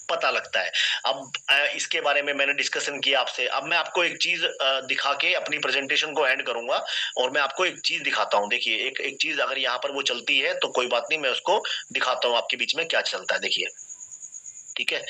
पता लगता है। अब इसके बारे में मैंने डिस्कशन किया आपसे। अब मैं आपको एक चीज दिखा के अपनी प्रेजेंटेशन को एंड करूंगा, और मैं आपको एक चीज दिखाता हूं। देखिए एक चीज अगर यहाँ पर वो चलती है तो कोई बात नहीं, मैं उसको दिखाता हूं आपके बीच में क्या चलता है। देखिए, ठीक है,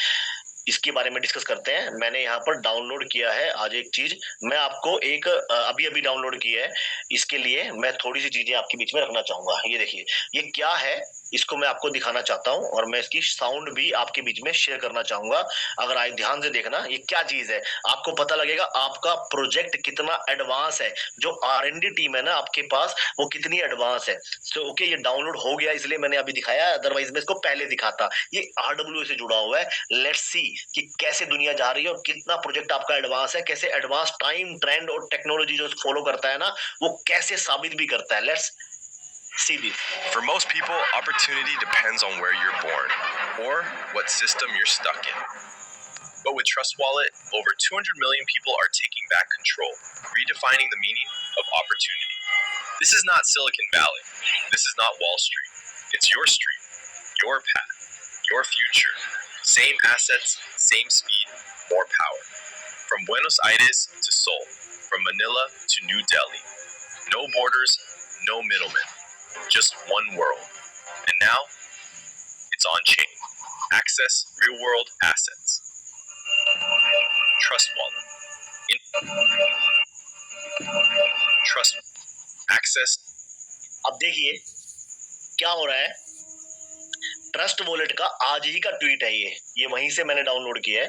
इसके बारे में डिस्कस करते हैं। मैंने यहाँ पर डाउनलोड किया है आज एक चीज, मैं आपको एक अभी अभी डाउनलोड किया है। इसके लिए मैं थोड़ी सी चीजें आपके बीच में रखना चाहूंगा। ये देखिए, ये क्या है इसको मैं आपको दिखाना चाहता हूं, और मैं इसकी साउंड भी आपके बीच में शेयर करना चाहूंगा। अगर आप ध्यान से देखना ये क्या चीज है, आपको पता लगेगा आपका प्रोजेक्ट कितना एडवांस है। जो R&D टीम है ना आपके पास, वो कितनी एडवांस है। सो ओके, ये डाउनलोड हो गया इसलिए मैंने अभी दिखाया, अदरवाइज मैं इसको पहले दिखाता। ये RWA से जुड़ा हुआ है। लेट्स सी कि कैसे दुनिया जा रही है और कितना प्रोजेक्ट आपका एडवांस है, कैसे एडवांस टाइम ट्रेंड और टेक्नोलॉजी जो फॉलो करता है ना, वो कैसे साबित भी करता है। Let's see this. For most people, opportunity depends on where you're born or what system you're stuck in. But with Trust Wallet, over 200 million people are taking back control, redefining the meaning of opportunity. This is not Silicon Valley. This is not Wall Street. It's your street, your path, your future. Same assets, same speed, more power. From Buenos Aires to Seoul, from Manila to New Delhi. No borders, no middlemen. Just one world. And now, it's on chain. Access real world assets. Trust Wallet. Trust. Access. अब देखिए क्या हो रहा है। Trust wallet का आज ही का tweet है ये वहीं से मैंने डाउनलोड किया है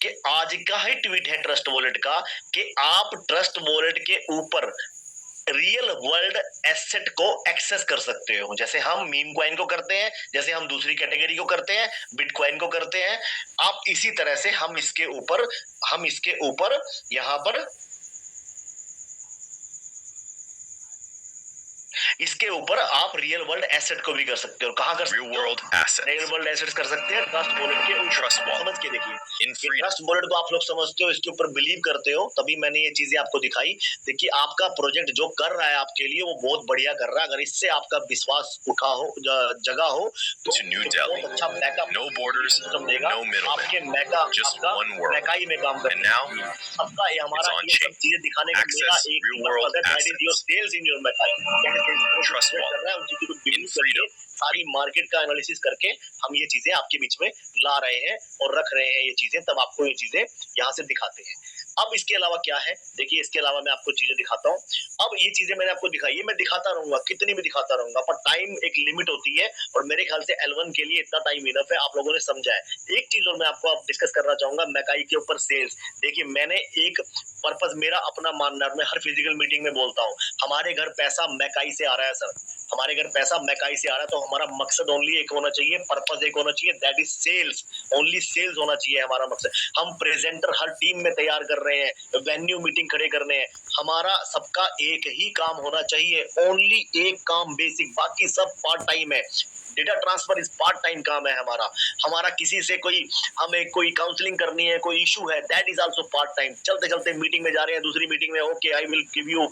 कि आज का ही ट्वीट है ट्रस्ट वॉलेट का कि आप ट्रस्ट वॉलेट के ऊपर रियल वर्ल्ड एसेट को एक्सेस कर सकते हो। जैसे हम मीम कॉइन को करते हैं, जैसे हम दूसरी कैटेगरी को करते हैं, बिटकॉइन को करते हैं, आप इसी तरह से हम इसके ऊपर यहां पर इसके ऊपर आप रियल वर्ल्ड एसेट को भी कर सकते हो। कहां कर सकते हो? रियल वर्ल्ड एसेट्स कर सकते हैं ट्रस्ट वॉलेट के ऊपर। समझ के देखिए ट्रस्ट वॉलेट को आप लोग समझते हो, इसके ऊपर बिलीव करते हो, तभी मैंने ये चीजें आपको दिखाई। देखिए आपका प्रोजेक्ट जो कर रहा है आपके लिए वो बहुत बढ़िया कर रहा है। अगर इससे आपका विश्वास उठा हो, जगह हो तो बहुत अच्छा बैकअप सिस्टम देगा। आपके मैकाई में काम करेगा। सबका हमारा ये सब चीजें दिखाने का मेरा एक मकसद है, that is your sales in your Mykai. Trust कर रहा है उनकी बिलीव करके सारी मार्केट का एनालिसिस करके हम ये चीजें आपके बीच में ला रहे हैं और रख रहे हैं ये चीजें, तब आपको ये चीजें यहाँ से दिखाते हैं। अब इसके अलावा क्या है, देखिए इसके अलावा मैं आपको चीजें दिखाता हूँ। अब ये चीजें मैंने आपको दिखाई है, मैं दिखाता रहूंगा, कितनी भी दिखाता रहूंगा, पर टाइम एक लिमिट होती है और मेरे ख्याल से L1 के लिए इतना टाइम इनफ है। आप लोगों ने समझा है। एक चीज और मैं आपको डिस्कस करना चाहूंगा मैकाई के ऊपर सेल्स। देखिए मैंने एक पर्पस, मेरा अपना मानना, मैं हर फिजिकल मीटिंग में बोलता हूँ, हमारे घर पैसा मैकाई से आ रहा है सर, हमारे घर पैसा मैकाई से आ रहा है, तो हमारा मकसद ओनली एक होना चाहिए, पर्पस एक होना चाहिए, that is sales. Only sales होना चाहिए हमारा मकसद। हम प्रेजेंटर हर टीम में तैयार कर रहे हैं, वेन्यू मीटिंग खड़े करने हैं, हमारा सबका एक ही काम होना चाहिए, ओनली एक काम बेसिक, बाकी सब पार्ट टाइम है। डेटा ट्रांसफर इस पार्ट टाइम काम है हमारा किसी से हमें कोई काउंसलिंग करनी है, कोई इशू है, that is also part time. चलते चलते मीटिंग में जा रहे हैं, दूसरी मीटिंग में okay I will give you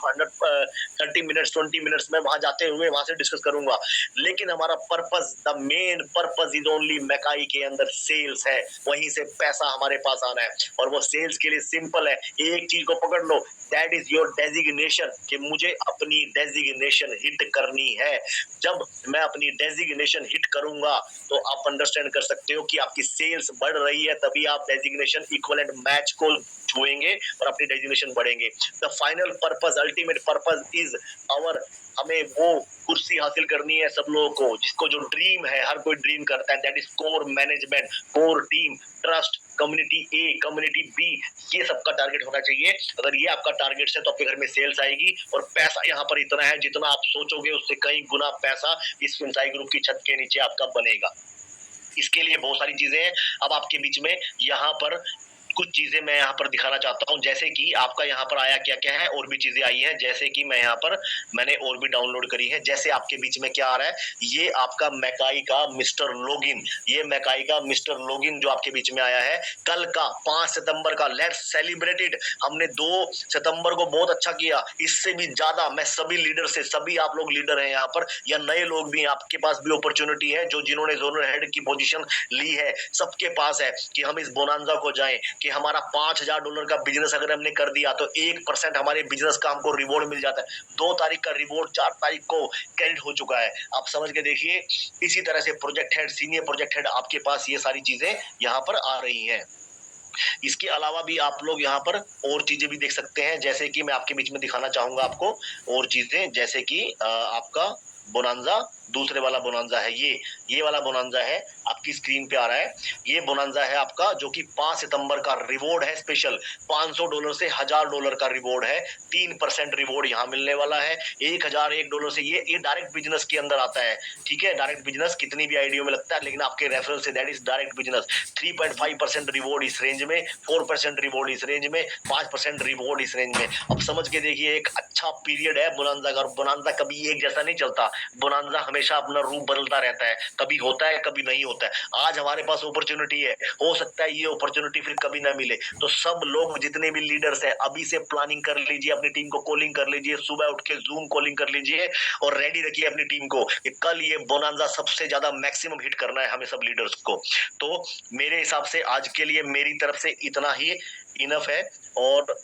30 minutes 20 minutes में वहां जाते हुए वहां से डिस्कस करूंगा, लेकिन हमारा purpose, the main purpose is only Mykai के अंदर सेल्स है, वहीं से पैसा हमारे पास आना है। और वो सेल्स के लिए सिंपल है, एक चीज को पकड़ लो, दैट इज योर डेजिग्नेशन, कि मुझे अपनी डेजिग्नेशन हिट करनी है। जब मैं अपनी डेजिग्नेशन हिट करूंगा तो आप अंडरस्टैंड कर सकते हो कि आपकी सेल्स बढ़ रही है, तभी आप डेजिग्नेशन इक्विवेलेंट मैच को छुएंगे और अपनी डेजिग्नेशन बढ़ेंगे। The final purpose, ultimate purpose is our, हमें वो कुर्सी हासिल करनी है सब लोगों को, जिसको जो ड्रीम है, हर कोई ड्रीम करता है, that is core management, core team, trust, community A, community B, ये सबका टारगेट होना चाहिए। अगर ये आपका टारगेट है तो आपके घर में सेल्स आएगी और पैसा यहाँ पर इतना है जितना आप सोचोगे उससे कई गुना पैसा इस फिनसाई ग्रुप की छत के नीचे आपका बनेगा। इसके लिए बहुत सारी चीजें हैं। अब आपके बीच में यहाँ पर कुछ चीजें मैं यहाँ पर दिखाना चाहता हूँ, जैसे कि आपका यहाँ पर आया क्या क्या है, और भी चीजें आई है, जैसे कि मैं यहाँ पर मैंने और भी डाउनलोड करी है। जैसे आपके बीच में क्या आ रहा है, ये आपका मैकाई का मिस्टर लॉगिन, ये मैकाई का मिस्टर लॉगिन जो आपके बीच में आया है कल का 5 सितंबर का, लेट्स सेलिब्रेट इट। हमने 2 सितंबर को बहुत अच्छा किया, इससे भी ज्यादा मैं सभी लीडर से, सभी आप लोग लीडर हैं यहाँ पर या नए लोग भी, आपके पास भी अपॉर्चुनिटी है, जो जिन्होंने जोनल हेड की पोजीशन ली है सबके पास है कि हम इस बोनांजा को जाएं, कि हमारा $5000 का बिजनेस अगर हमने कर दिया तो 1% हमारे बिजनेस का हमको रिवॉर्ड मिल जाता है। 2 तारीख का रिवॉर्ड 4 तारीख को क्रेडिट हो चुका है। आप समझ के देखिए, इसी तरह से project head, senior project head, आपके पास ये सारी चीजें यहाँ पर आ रही हैं। इसके अलावा भी आप लोग यहाँ पर और चीजें भी देख सकते हैं, जैसे कि मैं आपके बीच में दिखाना चाहूंगा आपको और चीजें, जैसे कि आपका बोनांजा, दूसरे वाला बोनांजा है, ये वाला बोनांजा है आपकी स्क्रीन पे आ रहा है। ये बोनांजा है आपका जो कि 5 सितंबर का रिवॉर्ड है, स्पेशल $500 से $1000 का रिवॉर्ड है, 3% रिवॉर्ड यहाँ मिलने वाला है। $1001 से ये डायरेक्ट बिजनेस के अंदर आता है, ठीक है। डायरेक्ट बिजनेस कितनी भी आईडियो में लगता है, लेकिन आपके referral say that is direct business. 3.5% reward इस रेंज में, 4% रिवॉर्ड इस रेंज में, 5% रिवॉर्ड इस रेंज में। अब समझ के देखिए, एक अच्छा पीरियड है बोनांजा का। बोनांजा कभी एक जैसा नहीं चलता, बोनांजा हमेशा अपना रूप बदलता रहता है, कभी होता है कभी नहीं होता है। आज हमारे पास अपॉर्चुनिटी है, हो सकता है ये अपॉर्चुनिटी फिर कभी ना मिले। तो सब लोग जितने भी लीडर्स हैं अभी से प्लानिंग कर लीजिए, अपनी टीम को कॉलिंग कर लीजिए, सुबह उठ के जूम कॉलिंग कर लीजिए और रेडी रखिए अपनी टीम को कि कल ये बोनांजा सबसे ज्यादा मैक्सिमम हिट करना है हमें सब लीडर्स को। तो मेरे हिसाब से आज के लिए मेरी तरफ से इतना ही इनफ है। और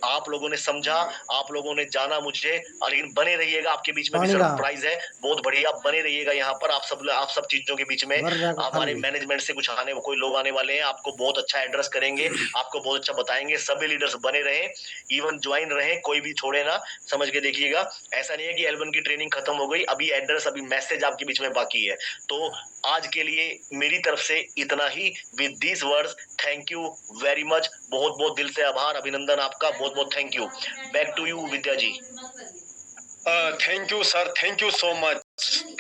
आप लोगों ने समझा, आप लोगों ने जाना मुझे, लेकिन बने रहिएगा, आपके बीच में भी पानी का सरप्राइज है बहुत बढ़िया, बने रहिएगा यहाँ पर। आप सब चीजों के बीच में घर जाकर खा हमारे ली। मैनेजमेंट से कुछ कोई लोग आने वाले हैं, आपको बहुत अच्छा एड्रेस करेंगे, आपको बहुत अच्छा बताएंगे। सभी लीडर्स बने रहे, इवन ज्वाइन रहे, कोई भी छोड़े ना, समझ के देखिएगा। ऐसा नहीं है कि L1 की ट्रेनिंग खत्म हो गई, अभी एड्रेस अभी मैसेज आपके बीच में बाकी है। तो आज के लिए मेरी तरफ से इतना ही। With this words, thank you very much, बहुत बहुत दिल से आभार, अभिनंदन आपका, बहुत बहुत thank you. Back to you Vidya ji. Thank you sir, thank you so much,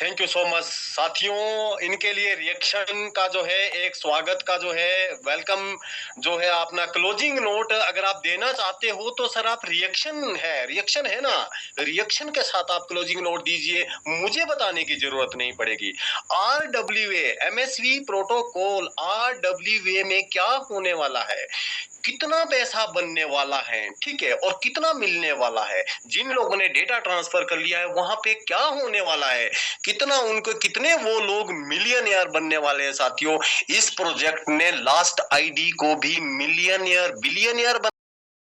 thank you so much. साथियों, इनके लिए रिएक्शन का जो है एक स्वागत का जो है वेलकम जो है अपना क्लोजिंग नोट अगर आप देना चाहते हो तो सर आप रिएक्शन है ना, रिएक्शन के साथ आप क्लोजिंग नोट दीजिए, मुझे बताने की जरूरत नहीं पड़ेगी। RWA MSV प्रोटोकॉल, RWA में क्या होने वाला है, कितना पैसा बनने वाला है, ठीक है, और कितना मिलने वाला है, जिन लोगों ने डेटा ट्रांसफर कर लिया है वहां पे क्या होने वाला है, कितना उनको, कितने वो लोग मिलियनियर बनने वाले हैं। साथियों, इस प्रोजेक्ट ने लास्ट आईडी को भी मिलियनियर बिलियनियर